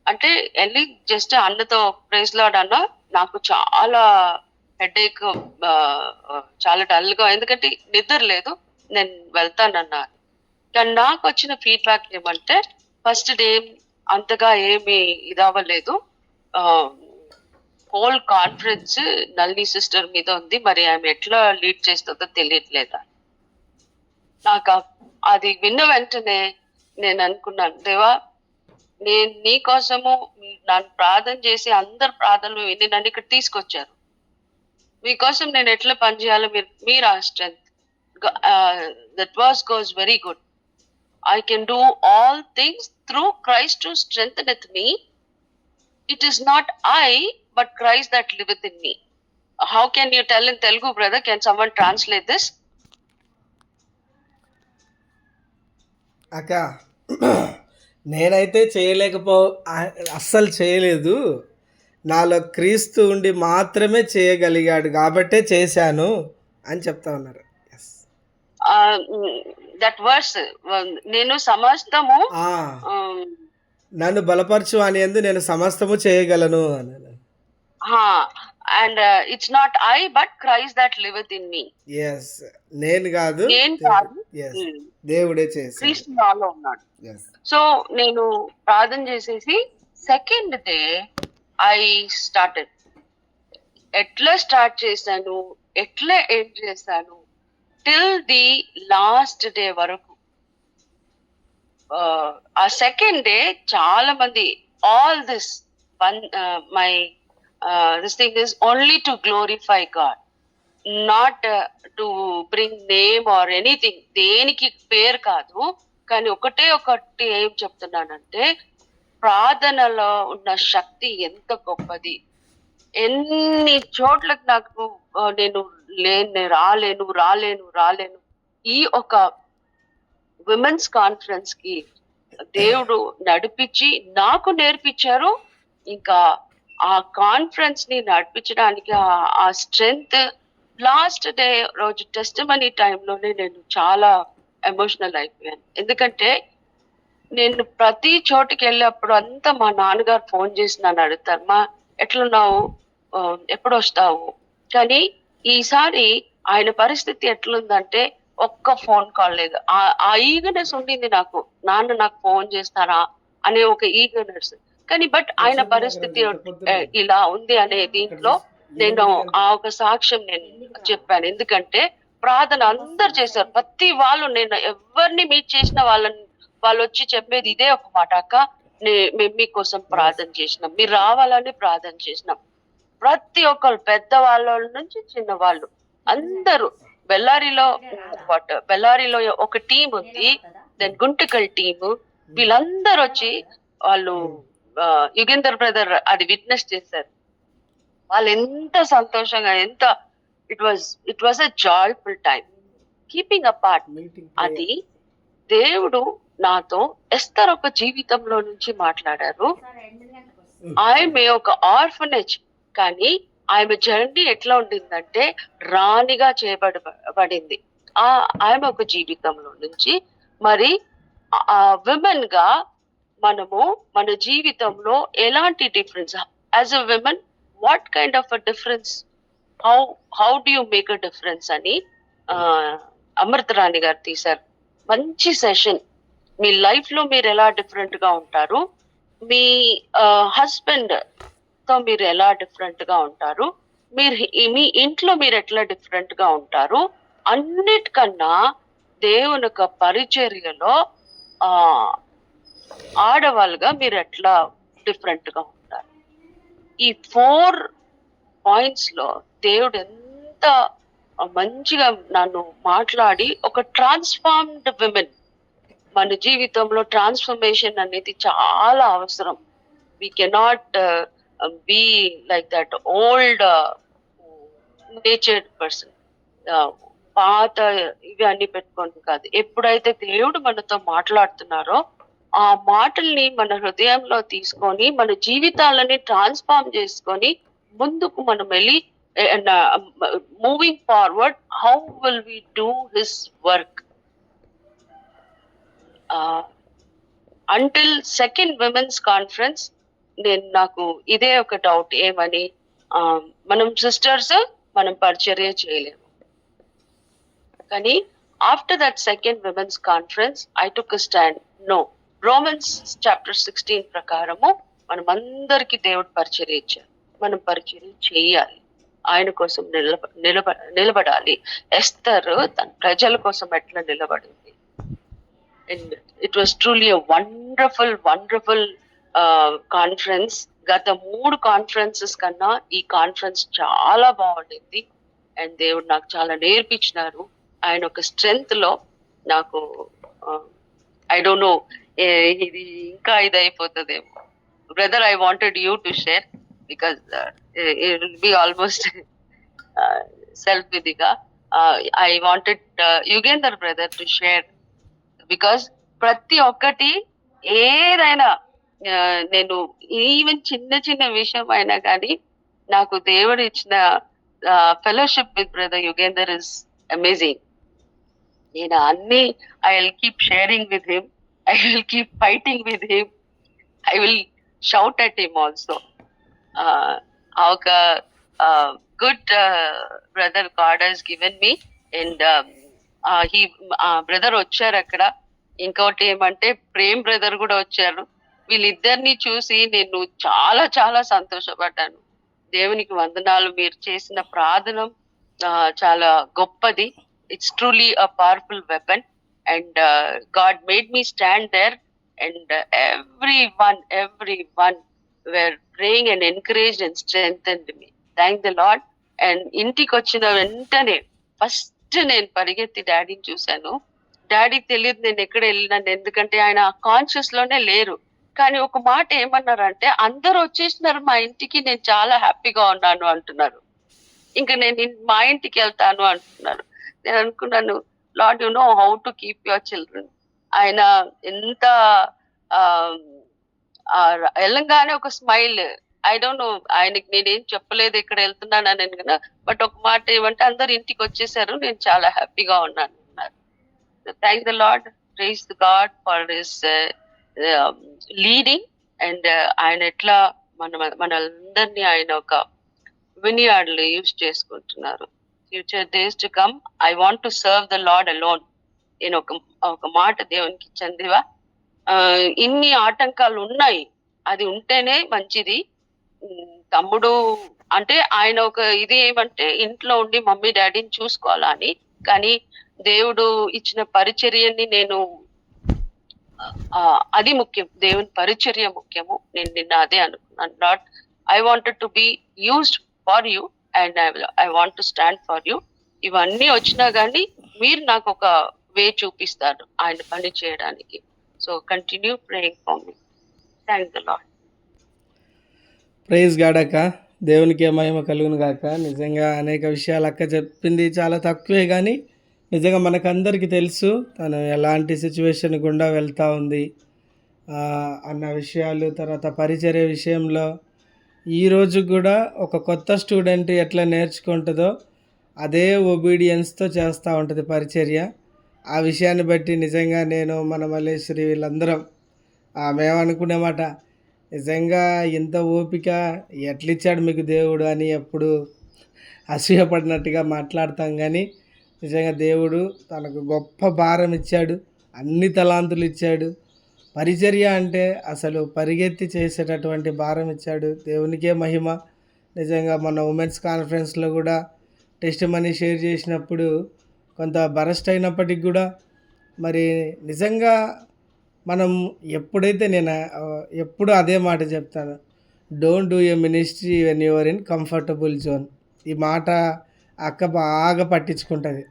అంటే వెళ్ళి జస్ట్ అన్నతో ప్రైజ్ లార్డ్ అన్న, నాకు చాలా హెడేక్, చాలా డల్ గా, ఎందుకంటే నిద్ర లేదు, నేను వెళ్తానన్నా. కానీ నాకు వచ్చిన ఫీడ్బ్యాక్ ఏమంటే, ఫస్ట్ డే అంతగా ఏమి ఇదవ్వలేదు, హోల్ కాన్ఫరెన్స్ నల్ని సిస్టర్ మీద ఉంది, మరి ఆమె ఎట్లా లీడ్ చేస్తుందో తెలియట్లేదా. నాకు అది విన్న వెంటనే నేను అనుకున్నాను, దేవా నేను నీ కోసము నన్ను ప్రార్థన చేసి అందరు ప్రార్థనలు విని నన్ను ఇక్కడ తీసుకొచ్చారు, మీకోసం నేను ఎట్లా పనిచేయాలో మీరు ఆ strength, that was goes very good. I can do all things through Christ who strengtheneth me. It is not I, but Christ that liveth in me. How can you tell in Telugu, brother? Can someone translate this? అక్క, నేనైతే అస్సలు చేయలేదు. నాలో క్రీస్తు ఉండి మాత్రమే చేయగలిగాడు కాబట్టే చేశాను అని చెప్తా ఉన్నారు. దట్ వర్స్, నేను సమస్తము నన్ను బలపరచు అని యందు నేను సమస్తము చేయగలను అని. And it's not I but Christ that liveth in me. Yes, నేను కాదు, నేను కాదు, yes, దేవుడే చేశాడు. క్రీస్తు నాలో ఉన్నాడు. Yes. సో నేను ప్రార్థన చేసేసి సెకండ్ డే ఐ స్టార్టెడ్. ఎట్లా స్టార్ట్ చేశాను, ఎట్లా ఎండ్ చేశాను, టిల్ ది లాస్ట్ డే వరకు. ఆ సెకండ్ డే చాలా మంది all this my this thing is only to glorify God, not to bring name or anything. దేనికి పేరు కాదు, కానీ ఒకటి ఏం చెప్తున్నానంటే ప్రార్థనలో ఉన్న శక్తి ఎంత గొప్పది. ఎన్ని చోట్లకు నాకు నేను రాలేను. ఈ ఒక విమెన్స్ కాన్ఫరెన్స్ కి దేవుడు నడిపించి నాకు నేర్పించారు. ఇంకా ఆ కాన్ఫరెన్స్ ని నడిపించడానికి ఆ స్ట్రెంగ్త్ లాస్ట్ డే రోజు టెస్టిమనీ టైంలోనే నేను చాలా ఎమోషనల్ అయిపోయాను. ఎందుకంటే నేను ప్రతి చోటుకి వెళ్ళినప్పుడు అంతా మా నాన్నగారు ఫోన్ చేసి నన్ను అడుగుతారు, మా ఎట్లున్నావు, ఎప్పుడు వస్తావు. కానీ ఈసారి ఆయన పరిస్థితి ఎట్లుందంటే ఒక్క ఫోన్ కాల్ లేదు. ఆ ఈగర్నెస్ ఉండింది నాకు, నాన్న నాకు ఫోన్ చేస్తారా అనే ఒక ఈగర్నెస్. కానీ బట్ ఆయన పరిస్థితి ఇలా ఉంది అనే దీంట్లో నేను ఆ ఒక సాక్ష్యం నేను చెప్పాను. ఎందుకంటే ప్రార్థన అందరు చేశారు, ప్రతి వాళ్ళు, నేను ఎవరిని మీట్ చేసిన వాళ్ళు వచ్చి చెప్పేది ఇదే ఒక మాట, అక్క మేము మీకోసం ప్రార్థన చేసినాం, మీరు రావాలని ప్రార్థన చేసినాం. ప్రతి ఒక్కరు, పెద్ద వాళ్ళ నుంచి చిన్న వాళ్ళు అందరూ. బెల్లారిలో ఒక టీం ఉంది, దెన్ గుంటకల్ టీము, వీళ్ళందరూ వచ్చి వాళ్ళు యుగేందర్ బ్రదర్ అది విట్నెస్ చేశారు. వాళ్ళు ఎంత సంతోషంగా, ఎంత it was a joyful time. Keeping apart, అది దేవుడు నాతో ఎస్తర్ ఒక జీవితంలో నుంచి మాట్లాడారు. ఆమె ఒక ఆర్ఫనేజ్, కానీ ఆమె జర్నీ ఎట్లా ఉండిందంటే రాణిగా చేయబడింది. ఆమె ఒక జీవితంలో నుంచి మరి విమెన్ గా మనము మన జీవితంలో ఎలాంటి difference as a women, what kind of a difference, how do you make a difference అని అమృత రాణి గారు తీశారు. మంచి సెషన్. మీ లైఫ్ లో మీరు ఎలా డిఫరెంట్ గా ఉంటారు, మీ హస్బెండ్ తో మీరు ఎలా డిఫరెంట్ గా ఉంటారు, మీ ఇంట్లో మీరు ఎట్లా డిఫరెంట్ గా ఉంటారు, అన్నిటికన్నా దేవుని యొక్క పరిచర్యలో ఆడవాళ్ళుగా మీరు ఎట్లా డిఫరెంట్ గా ఉంటారు. ఈ 4 పాయింట్స్ లో దేవుడు ఎంత మంచిగా నన్ను మాట్లాడి, ఒక ట్రాన్స్ఫార్మ్డ్ విమెన్, మన జీవితంలో ట్రాన్స్ఫర్మేషన్ అనేది చాలా అవసరం. We cannot be like that old natured person, పాత ఇవి అన్ని పెట్టుకోండి కాదు. ఎప్పుడైతే దేవుడు మనతో మాట్లాడుతున్నారో ఆ మాటల్ని మన హృదయంలో తీసుకొని మన జీవితాలని ట్రాన్స్ఫార్మ్ చేసుకొని ముందుకు మనం వెళ్ళి moving forward, how will we do his work. Until second women's conference నాకు ఇదే ఒక డౌట్, ఏమని, మనం సిస్టర్స్ మనం పరిచర్య చేయలేము. కానీ after that second women's conference I took a stand. No, Romans chapter 16 ప్రకారము మనం అందరికి దేవుడు పరిచర్య ఇచ్చారు, మనం పరిచర్య చేయాలి, ఆయన కోసం నిలబడాలి. ఎస్తర్ తన ప్రజల కోసం ఎట్లా నిలబడింది. And it was truly a wonderful conference. గత 3 కాన్ఫరెన్సెస్ కన్నా ఈ కాన్ఫరెన్స్ చాలా బాగుండింది. అండ్ దేవుడు నాకు చాలా నేర్పించినారు. ఆయన ఒక స్ట్రెంగ్త్ లో నాకు ఐ డోంట్ నో, ఇది ఇంకా ఇది అయిపోతుందేమో. Brother, I wanted you to share because it will be almost self-vidiga. I wanted Yugender brother to share, because ప్రతి ఒక్కటి ఏదైనా నేను ఈవెన్ చిన్న విషయం అయినా కానీ నాకు దేవుడు ఇచ్చిన fellowship with brother Yugender is amazing. నేను అన్ని I will keep sharing with him, I will keep fighting with him, I will shout at him also. ఒక good brother God has given me, and he brother వచ్చారు అక్కడ. ఇంకోటి ఏమంటే ప్రేమ్ బ్రదర్ కూడా వచ్చారు. వీళ్ళిద్దరిని చూసి నేను చాలా చాలా సంతోషపడ్డాను. దేవునికి వందనాలు. మీరు చేసిన ప్రార్థన చాలా గొప్పది. It's truly a powerful weapon, and God made me stand there, and everyone were praying and encouraged and strengthened me. Thank the Lord. And ఇంటికి వచ్చిన వెంటనే ఫస్ట్ నేను పరిగెత్తి డాడీని చూశాను. డాడీకి తెలియదు నేను ఎక్కడ వెళ్ళినాను, ఎందుకంటే ఆయన కాన్షియస్ లోనే లేరు. కానీ ఒక మాట ఏమన్నారంటే, అందరూ వచ్చేసినారు మా ఇంటికి, నేను చాలా హ్యాపీగా ఉన్నాను అంటున్నారు. ఇంకా నేను మా ఇంటికి వెళ్తాను అంటున్నారు. నేను అనుకున్నాను, lord you know how to keep your children. ఆయన ఎంత వెళ్ళంగానే ఒక స్మైల్. ఐ డోంట్ నో, ఆయనకి నేనేం చెప్పలేదు ఇక్కడ వెళ్తున్నాను అని కదా, బట్ ఒక మాట ఏమంటే అందరు ఇంటికి వచ్చేసారు, నేను చాలా హ్యాపీగా ఉన్నాను అన్నారు. Thank the lord, praise the God for his leading. And ఆయన ఎట్లా మనందరినీ ఆయన ఒక వినియార్డ్లు యూజ్ చేసుకుంటున్నారు. Future days to come I want to serve the lord alone. నేను ఒక మాట దేవునికి ఇచ్చిందివా, ఇన్ని ఆటంకాలు ఉన్నాయి, అది ఉంటేనే మంచిది. తమ్ముడు అంటే ఆయన ఒక ఇది ఏమంటే ఇంట్లో ఉండి మమ్మీ డాడీని చూసుకోవాలా అని, కానీ దేవుడు ఇచ్చిన పరిచర్యని నేను అది ముఖ్యం, దేవుని పరిచర్య ముఖ్యము. నేను నిన్న అదే అనుకున్నాను, not I wanted to be used for you and I want to stand for you. ఇవన్నీ వచ్చినా కానీ మీరు నాకు ఒక వే చూపిస్తారు ఆయన పని చేయడానికి. So continue praying for me. Thank the lord. Praise God అక్క, దేవునికే మహిమ కలుగును గాక. నిజంగా అనేక విషయాలు అక్క చెప్పింది చాలా తక్కువే, కానీ నిజంగా మనకందరికీ తెలుసు తను ఎలాంటి సిచ్యువేషన్ గుండా వెళ్తూ ఉంది అన్న విషయాలు. తర్వాత పరిచర్య విషయంలో ఈరోజు కూడా ఒక కొత్త స్టూడెంట్ ఎట్లా నేర్చుకుంటుందో అదే ఒబీడియన్స్తో చేస్తూ ఉంటుంది పరిచర్య. ఆ విషయాన్ని బట్టి నిజంగా నేను మన మల్లేశ్వరి వీళ్ళందరం మేమనుకునేమాట, నిజంగా ఇంత ఓపిక ఎట్లిచ్చాడు మీకు దేవుడు అని ఎప్పుడు అసూయపడినట్టుగా మాట్లాడతాం. కానీ నిజంగా దేవుడు తనకు గొప్ప భారం ఇచ్చాడు, అన్ని తలాంతులు ఇచ్చాడు. పరిచర్య అంటే అసలు పరిగెత్తి చేసేటటువంటి భారం ఇచ్చాడు. దేవునికే మహిమ. నిజంగా మన ఉమెన్స్ కాన్ఫరెన్స్లో కూడా టెస్ట్ మనీ షేర్ చేసినప్పుడు కొంత బరస్ట్ అయినప్పటికి కూడా మరి నిజంగా మనం ఎప్పుడైతే నేను ఎప్పుడు అదే మాట చెప్తాను, don't do a ministry when your in comfortable zone. ఈ మాట అక్క బాగా పట్టించుకుంటుంది.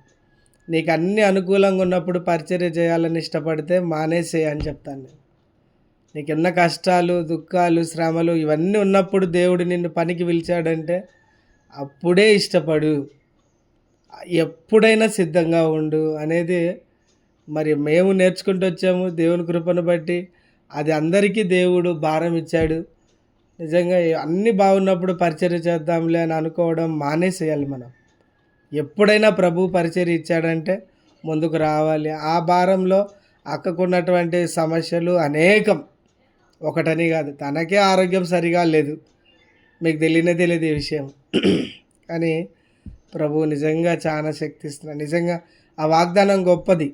నీకు అన్ని అనుకూలంగా ఉన్నప్పుడు పరిచర్య చేయాలని ఇష్టపడితే మానేసే అని చెప్తాను నేను. నీకున్న కష్టాలు, దుఃఖాలు, శ్రమలు ఇవన్నీ ఉన్నప్పుడు దేవుడు నిన్ను పనికి పిలిచాడంటే అప్పుడే ఇష్టపడు, ఎప్పుడైనా సిద్ధంగా ఉండు అనేది మరి మేము నేర్చుకుంటూ వచ్చాము. దేవుని కృపను బట్టి అది అందరికీ దేవుడు భారం ఇచ్చాడు. నిజంగా అన్నీ బాగున్నప్పుడు పరిచర్య చేద్దాంలే అని అనుకోవడం మానేసేయాలి. మనం ఎప్పుడైనా ప్రభు పరిచర్య ఇచ్చాడంటే ముందుకు రావాలి. ఆ భారంలో అక్కకున్నటువంటి సమస్యలు అనేకం, ఒకటని కాదు. తనకే ఆరోగ్యం సరిగా లేదు, మీకు తెలియదు ఈ విషయం. కానీ ప్రభు నిజంగా చాలా శక్తి ఇస్తున్నాడు. నిజంగా ఆ వాగ్దానం గొప్పది,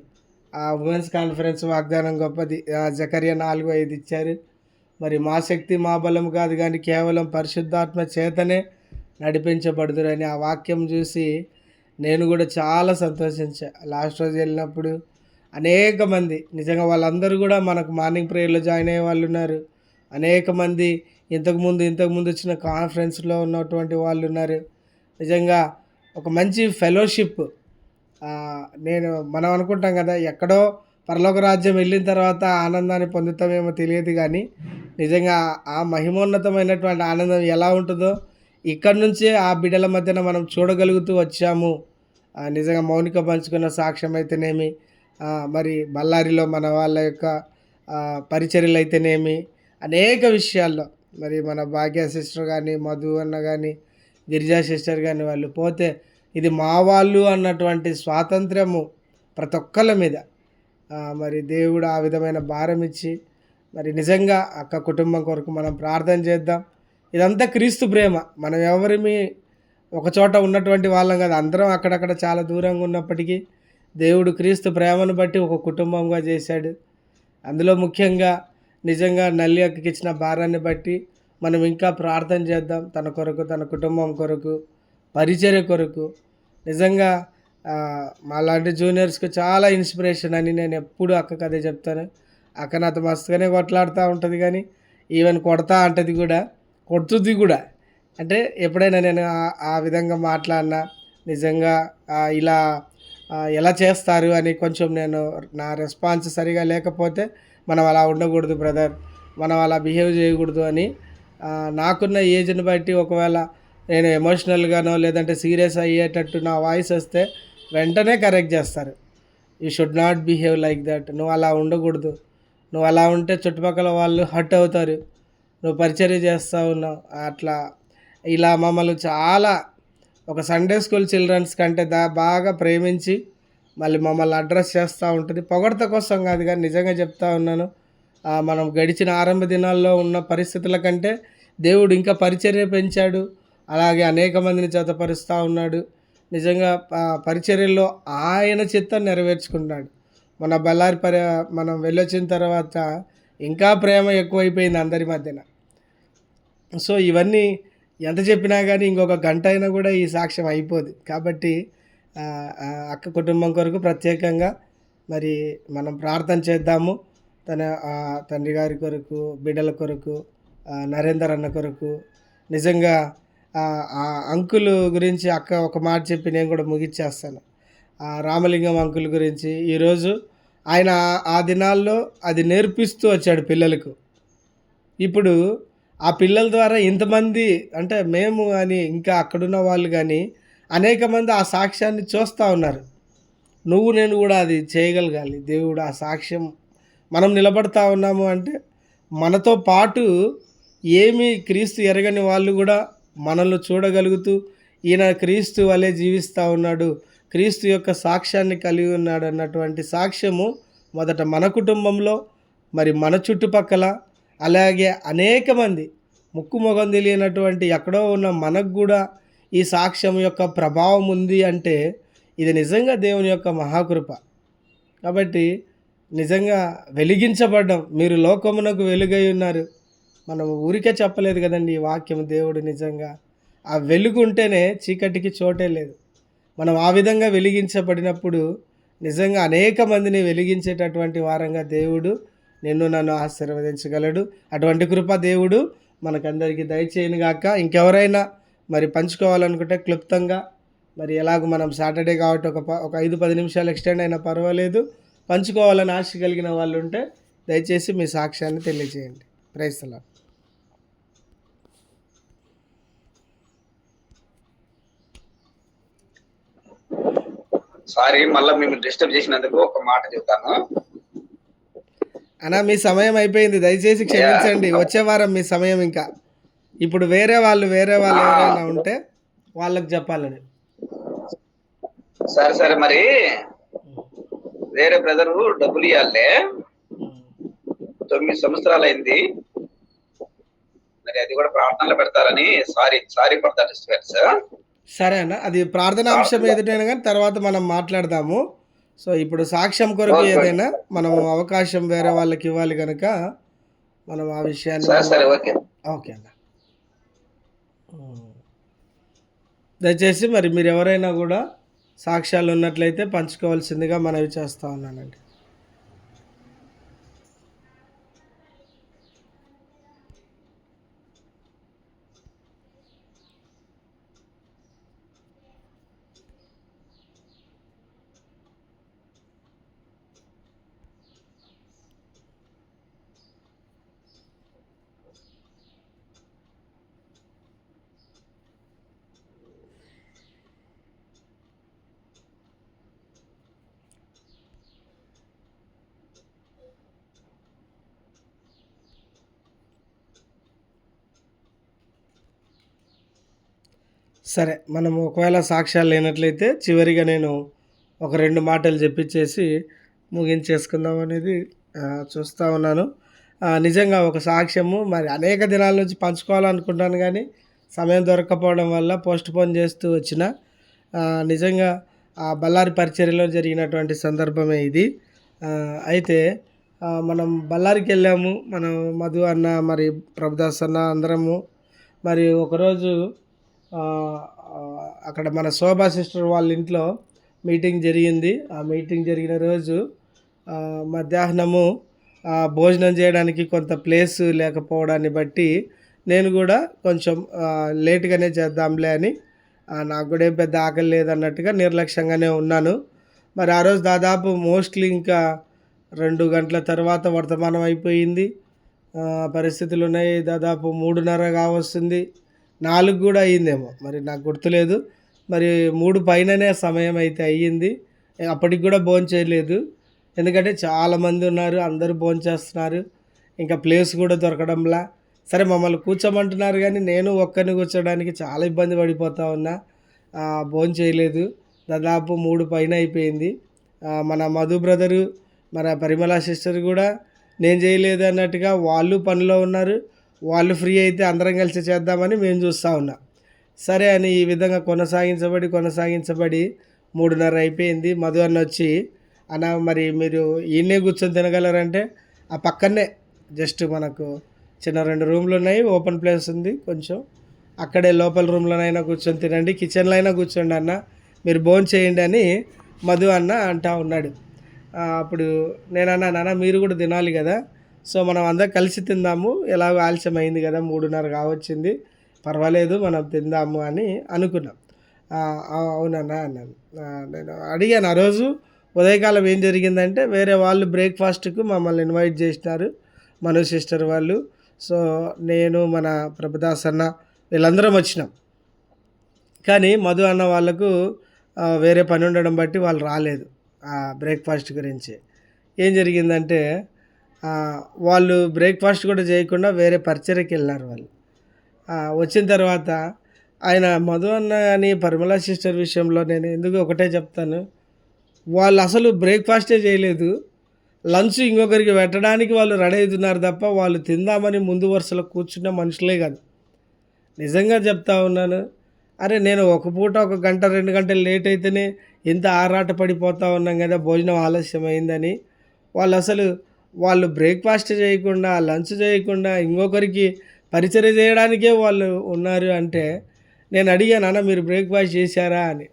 ఆ ఉమెన్స్ కాన్ఫరెన్స్ వాగ్దానం గొప్పది. జకర్యా 4:5 ఇచ్చారు. మరి మా శక్తి మా బలం కాదు, కానీ కేవలం పరిశుద్ధాత్మ చేతనే నడిపించబడుదురని ఆ వాక్యం చూసి నేను కూడా చాలా సంతోషించా. లాస్ట్ రోజు వెళ్ళినప్పుడు అనేక మంది, నిజంగా వాళ్ళందరూ కూడా మనకు మార్నింగ్ ప్రేయర్లో జాయిన్ అయ్యే వాళ్ళు ఉన్నారు. అనేక మంది ఇంతకుముందు వచ్చిన కాన్ఫరెన్స్లో ఉన్నటువంటి వాళ్ళు ఉన్నారు. నిజంగా ఒక మంచి ఫెలోషిప్. మనం అనుకుంటాం కదా, ఎక్కడో పరలోక రాజ్యం వెళ్ళిన తర్వాత ఆనందాన్ని పొందుతామేమో తెలియదు, కానీ నిజంగా ఆ మహిమోన్నతమైనటువంటి ఆనందం ఎలా ఉంటుందో ఇక్కడి నుంచే ఆ బిడ్డల మధ్యన మనం చూడగలుగుతూ వచ్చాము. నిజంగా మౌనిక పంచుకున్న సాక్ష్యం అయితేనేమి, మరి బళ్ళారిలో మన వాళ్ళ యొక్క పరిచర్యలు అయితేనేమి, అనేక విషయాల్లో మరి మన భాగ్య సిస్టర్ కానీ, మధు అన్న కానీ, గిరిజా సిస్టర్ కానీ, వాళ్ళు పోతే ఇది మా వాళ్ళు అన్నటువంటి స్వాతంత్ర్యము ప్రతి ఒక్కళ్ళ మీద మరి దేవుడు ఆ విధమైన భారం ఇచ్చి మరి నిజంగా అక్క కుటుంబం కొరకు మనం ప్రార్థన చేద్దాం. ఇదంతా క్రీస్తు ప్రేమ. మనం ఎవరిమి ఒక చోట ఉన్నటువంటి వాళ్ళం కదా, అందరం అక్కడక్కడ చాలా దూరంగా ఉన్నప్పటికీ దేవుడు క్రీస్తు ప్రేమను బట్టి ఒక కుటుంబంగా చేశాడు. అందులో ముఖ్యంగా నిజంగా నల్లి అక్కకి ఇచ్చిన భారాన్ని బట్టి మనం ఇంకా ప్రార్థన చేద్దాం, తన కొరకు, తన కుటుంబం కొరకు, పరిచర్య కొరకు. నిజంగా మాలాంటి జూనియర్స్కి చాలా ఇన్స్పిరేషన్ అని నేను ఎప్పుడు అక్కకి అదే చెప్తాను. అక్క నాతో మస్తుగానే కొట్లాడుతూ ఉంటుంది, కానీ ఈవెన్ కొడతా అంటది కూడా, కొడుతుంది కూడా. అంటే ఎప్పుడైనా నేను ఆ విధంగా మాట్లాడినా నిజంగా ఇలా ఎలా చేస్తారు అని కొంచెం నేను నా రెస్పాన్స్ సరిగా లేకపోతే, మనం అలా ఉండకూడదు బ్రదర్, మనం అలా బిహేవ్ చేయకూడదు అని నాకున్న ఏజ్ని బట్టి ఒకవేళ నేను ఎమోషనల్గానో లేదంటే సీరియస్ అయ్యేటట్టు నా వాయిస్ వస్తే వెంటనే కరెక్ట్ చేస్తారు. You should not behave like that, నువ్వు అలా ఉండకూడదు, నువ్వు అలా ఉంటే చుట్టుపక్కల వాళ్ళు హర్ట్ అవుతారు, నువ్వు పరిచర్య చేస్తూ ఉన్నావు అట్లా. ఇలా మమ్మల్ని చాలా ఒక సండే స్కూల్ చిల్డ్రన్స్ కంటే బాగా ప్రేమించి మళ్ళీ మమ్మల్ని అడ్రస్ చేస్తూ ఉంటుంది. పొగడత కోసం కాదు, కానీ నిజంగా చెప్తా ఉన్నాను, మనం గడిచిన ఆరంభ దినాల్లో ఉన్న పరిస్థితుల కంటే దేవుడు ఇంకా పరిచర్య పెంచాడు, అలాగే అనేక మందిని జతపరుస్తూ ఉన్నాడు. నిజంగా పరిచర్యలో ఆయన చిత్తం నెరవేర్చుకుంటున్నాడు. మన బళ్ళారి మనం వెళ్ళొచ్చిన తర్వాత ఇంకా ప్రేమ ఎక్కువైపోయింది అందరి మధ్యన. సో ఇవన్నీ ఎంత చెప్పినా కానీ ఇంకొక గంట అయినా కూడా ఈ సాక్ష్యం అయిపోదు. కాబట్టి అక్క కుటుంబం కొరకు ప్రత్యేకంగా మరి మనం ప్రార్థన చేద్దాము. తన తండ్రి గారి కొరకు, బిడ్డల కొరకు, నరేందర్ అన్న కొరకు. నిజంగా ఆ అంకుల్ గురించి అక్క ఒక మాట చెప్పి నేను కూడా ముగిచ్చేస్తాను. రామలింగం అంకుల్ గురించి ఈరోజు ఆయన ఆ దినాల్లో అది నేర్పిస్తూ వచ్చాడు పిల్లలకు. ఇప్పుడు ఆ పిల్లల ద్వారా ఇంతమంది, అంటే మేము కానీ ఇంకా అక్కడున్న వాళ్ళు కానీ అనేక మంది ఆ సాక్ష్యాన్ని చూస్తూ ఉన్నారు. నువ్వు నేను కూడా అది చేయగలగాలి. దేవుడు ఆ సాక్ష్యం మనం నిలబడతా ఉన్నాము అంటే మనతో పాటు ఏమీ క్రీస్తు ఎరగని వాళ్ళు కూడా మనల్ని చూడగలుగుతూ ఈయన క్రీస్తు వలె జీవిస్తూ ఉన్నాడు, క్రీస్తు యొక్క సాక్ష్యాన్ని కలిగి ఉన్నాడు అన్నటువంటి సాక్ష్యము మొదట మన కుటుంబంలో, మరి మన చుట్టుపక్కల, అలాగే అనేక మంది ముక్కు మొగం తెలియనటువంటి ఎక్కడో ఉన్న మనకు కూడా ఈ సాక్ష్యం యొక్క ప్రభావం ఉంది అంటే ఇది నిజంగా దేవుని యొక్క మహాకృప. కాబట్టి నిజంగా వెలిగించబడ్డం, మీరు లోకమునకు వెలుగై ఉన్నారు. మనం ఊరికే చెప్పలేదు కదండి ఈ వాక్యం. దేవుడు నిజంగా ఆ వెలుగు ఉంటేనే చీకటికి చోటే లేదు. మనం ఆ విధంగా వెలిగించబడినప్పుడు నిజంగా అనేక మందిని వెలిగించేటటువంటి వారంగా దేవుడు నిన్ను నన్ను ఆశీర్వదించగలడు. అటువంటి కృప దేవుడు మనకందరికీ దయచేయను గాక. ఇంకెవరైనా మరి పంచుకోవాలనుకుంటే క్లుప్తంగా, మరి ఎలాగో మనం సాటర్డే కాబట్టి ఒక 5-10 నిమిషాలు ఎక్స్టెండ్ అయినా పర్వాలేదు, పంచుకోవాలని ఆశ కలిగిన వాళ్ళు ఉంటే దయచేసి మీ సాక్ష్యాన్ని తెలియజేయండి. Praise the lord. సారీ మళ్ళీ మేము డిస్టర్బ్ చేసినందుకు ఒక మాట చెప్తాను అన్నా. మీ సమయం అయిపోయింది, దయచేసి క్షమించండి. వచ్చే వారం మీ సమయం ఇంకా. ఇప్పుడు వేరే వాళ్ళు ఎవరైనా ఉంటే వాళ్ళకి చెప్పాలని. సరే మరి వేరే బ్రదరు డబ్బులు ఇవ్వాలే, 9 సంవత్సరాలు అయింది. మరి అది కూడా ప్రార్థనలో పెడతారని సారీ పడతారు సార్. సరే అన్న, అది ప్రార్థన అంశం ఏదైనా కానీ తర్వాత మనం మాట్లాడదాము. సో ఇప్పుడు సాక్ష్యం కొరకు ఏదైనా మనం అవకాశం వేరే వాళ్ళకి ఇవ్వాలి కనుక మనం ఆ విషయాన్ని ఓకే అన్న. దయచేసి మరి మీరు ఎవరైనా కూడా సాక్ష్యాలు ఉన్నట్లయితే పంచుకోవాల్సిందిగా మనవి చేస్తూ ఉన్నానండి. సరే, మనం ఒకవేళ సాక్ష్యాలు లేనట్లయితే చివరిగా నేను ఒక 2 మాటలు చెప్పించేసి ముగించేసుకుందాం అనేది చూస్తూ ఉన్నాను. నిజంగా ఒక సాక్ష్యము మరి అనేక దినాల నుంచి పంచుకోవాలనుకుంటాను, కానీ సమయం దొరకకపోవడం వల్ల పోస్ట్పోన్ చేస్తూ వచ్చిన. నిజంగా ఆ బళ్ళారి పరిచర్యలో జరిగినటువంటి సందర్భమే ఇది. అయితే మనం బళ్ళారికి వెళ్ళాము, మనం మధు అన్న మరి ప్రభుదాస్ అన్న అందరము. మరి ఒకరోజు అక్కడ మన శోభా సిస్టర్ వాళ్ళ ఇంట్లో మీటింగ్ జరిగింది. ఆ మీటింగ్ జరిగిన రోజు మధ్యాహ్నము భోజనం చేయడానికి కొంత ప్లేస్ లేకపోవడాన్ని బట్టి నేను కూడా కొంచెం లేట్గానే చేద్దాంలే అని, నాకు కూడా ఏం పెద్ద ఆకలి లేదన్నట్టుగా నిర్లక్ష్యంగానే ఉన్నాను. మరి ఆ రోజు దాదాపు మోస్ట్లీ ఇంకా 2 గంటల తర్వాత వర్తమానం అయిపోయింది. పరిస్థితులు ఉన్నాయి, దాదాపు 3:30 కావస్తుంది, 4 కూడా అయ్యిందేమో, మరి నాకు గుర్తులేదు. మరి 3 పైననే సమయం అయితే అయ్యింది. అప్పటికి కూడా భోంచేయలేదు, ఎందుకంటే చాలామంది ఉన్నారు, అందరూ భోంచేస్తున్నారు, ఇంకా ప్లేస్ కూడా దొరకడంలా. సరే మమ్మల్ని కూర్చోమంటున్నారు కానీ నేను ఒక్కరిని కూర్చోడానికి చాలా ఇబ్బంది పడిపోతా ఉన్నా. భోంచేయలేదు, దాదాపు 3 పైన అయిపోయింది. మన మధు బ్రదరు, మన పరిమళ సిస్టర్ కూడా నేను చేయలేదు అన్నట్టుగా వాళ్ళు పనిలో ఉన్నారు. వాళ్ళు ఫ్రీ అయితే అందరం కలిసి చేద్దామని మేము చూస్తూ ఉన్నాం. సరే అని ఈ విధంగా కొనసాగించబడి 3:30 అయిపోయింది. మధు అన్న వచ్చి, అన్న మరి మీరు ఈయనే కూర్చొని తినగలరంటే, ఆ పక్కనే జస్ట్ మనకు చిన్న 2 రూమ్లు ఉన్నాయి, ఓపెన్ ప్లేస్ ఉంది కొంచెం, అక్కడే లోపల రూమ్లోనైనా కూర్చొని తినండి, కిచెన్లో అయినా కూర్చోండి అన్న, మీరు భోజనం చేయండి అని మధు అన్న అంటా ఉన్నాడు. అప్పుడు నేను అన్నా, నాన్న మీరు కూడా తినాలి కదా, సో మనం అందరం కలిసి తిందాము, ఎలాగో ఆలస్యం అయింది కదా, 3:30 కావచ్చింది, పర్వాలేదు మనం తిందాము అని అనుకున్నాం. అవునన్నా అన్నాను. నేను అడిగాను ఆ రోజు ఉదయకాలం ఏం జరిగిందంటే, వేరే వాళ్ళు బ్రేక్ఫాస్ట్కు మమ్మల్ని ఇన్వైట్ చేసినారు, మను సిస్టర్ వాళ్ళు. సో నేను మన ప్రభుదాస్ అన్న వీళ్ళందరం వచ్చినాం. కానీ మధు అన్న వాళ్ళకు వేరే పని ఉండడం బట్టి వాళ్ళు రాలేదు. బ్రేక్ఫాస్ట్ గురించి ఏం జరిగిందంటే, వాళ్ళు బ్రేక్ఫాస్ట్ కూడా చేయకుండా వేరే పరిచర్యకి వెళ్ళినారు వాళ్ళు. వచ్చిన తర్వాత ఆయన మధు అన్న అని పరిమళ సిస్టర్ విషయంలో నేను ఎందుకు ఒకటే చెప్తాను, వాళ్ళు అసలు బ్రేక్ఫాస్టే చేయలేదు, లంచ్ ఇంకొకరికి పెట్టడానికి వాళ్ళు రెడీ అవుతున్నారు తప్ప వాళ్ళు తిందామని ముందు వరుసలో కూర్చున్న మనుషులే కాదు. నిజంగా చెప్తా ఉన్నాను. అరే నేను ఒక పూట 1 గంట 2 గంటలు లేట్ అయితేనే ఇంత ఆరాట పడిపోతూ ఉన్నాం కదా, భోజనం ఆలస్యం అయిందని. వాళ్ళు బ్రేక్ఫాస్ట్ చేయకుండా, లంచ్ చేయకుండా ఇంకొకరికి పరిచర్య చేయడానికే వాళ్ళు ఉన్నారు అంటే, నేను అడిగాను, అన్న మీరు బ్రేక్ఫాస్ట్ చేశారా అని.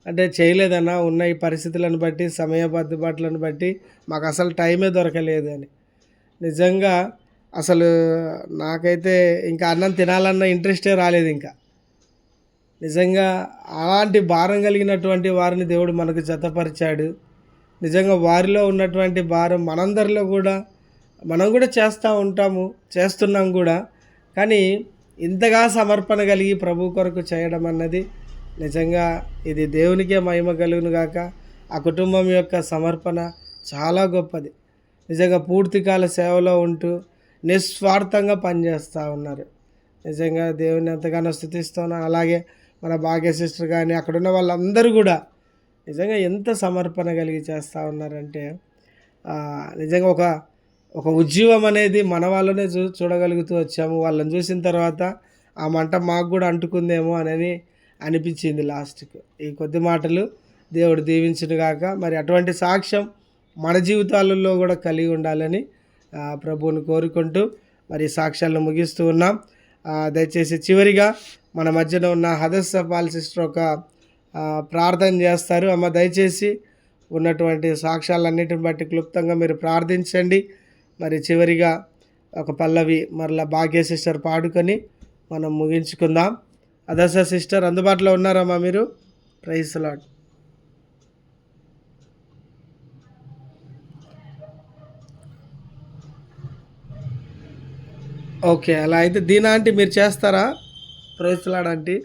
అంటే చేయలేదన్నా, ఉన్న ఈ పరిస్థితులను బట్టి, సమయ బద్దుబాట్లను బట్టి మాకు అసలు టైమే దొరకలేదు అని. నిజంగా అసలు నాకైతే ఇంకా అన్నం తినాలన్న ఇంట్రెస్టే రాలేదు. ఇంకా నిజంగా అలాంటి భారం కలిగినటువంటి వారిని దేవుడు మనకు జతపరిచాడు. నిజంగా వారిలో ఉన్నటువంటి భారం మనందరిలో కూడా, మనం కూడా చేస్తున్నాం కూడా. కానీ ఇంతగా సమర్పణ కలిగి ప్రభు కొరకు చేయడం అన్నది నిజంగా ఇది దేవునికే మహిమ కలుగును గాక. ఆ కుటుంబం యొక్క సమర్పణ చాలా గొప్పది. నిజంగా పూర్తికాల సేవలో ఉంటూ నిస్వార్థంగా పనిచేస్తూ ఉన్నారు. నిజంగా దేవుని ఎంతగానో స్తుతిస్తున్నాను. అలాగే మన భాగ్య సిస్టర్ కానీ అక్కడున్న వాళ్ళందరూ కూడా నిజంగా ఎంత సమర్పణ కలిగి చేస్తూ ఉన్నారంటే, నిజంగా ఒక ఉజ్జీవం అనేది మన వాళ్ళనే చూడగలుగుతూ వచ్చాము. వాళ్ళని చూసిన తర్వాత ఆ మంట మాకు కూడా అంటుకుందేమో అని అనిపించింది లాస్ట్కి. ఈ కొద్ది మాటలు దేవుడు దీవించును గాక. మరి అటువంటి సాక్ష్యం మన జీవితాలలో కూడా కలిగి ఉండాలని ప్రభువుని కోరుకుంటూ మరి సాక్ష్యాలను ముగిస్తూ ఉన్నాం. దయచేసి చివరిగా మన మధ్యన ఉన్న హదస్స పాల్ సిస్టర్ ఒక ప్రార్థన చేస్తారు. అమ్మ దయచేసి ఉన్నటువంటి సాక్ష్యాలన్నిటిని బట్టి క్లుప్తంగా మీరు ప్రార్థించండి. మరి చివరిగా ఒక పల్లవి మరలా భాగ్య సిస్టర్ పాడుకొని మనం ముగించుకుందాం. హదస్స సిస్టర్ అందుబాటులో ఉన్నారమ్మా మీరు? Praise the lord. ఓకే, అలా అయితే దీనా ఆంటీ మీరు చేస్తారా? Praise the lord aunty.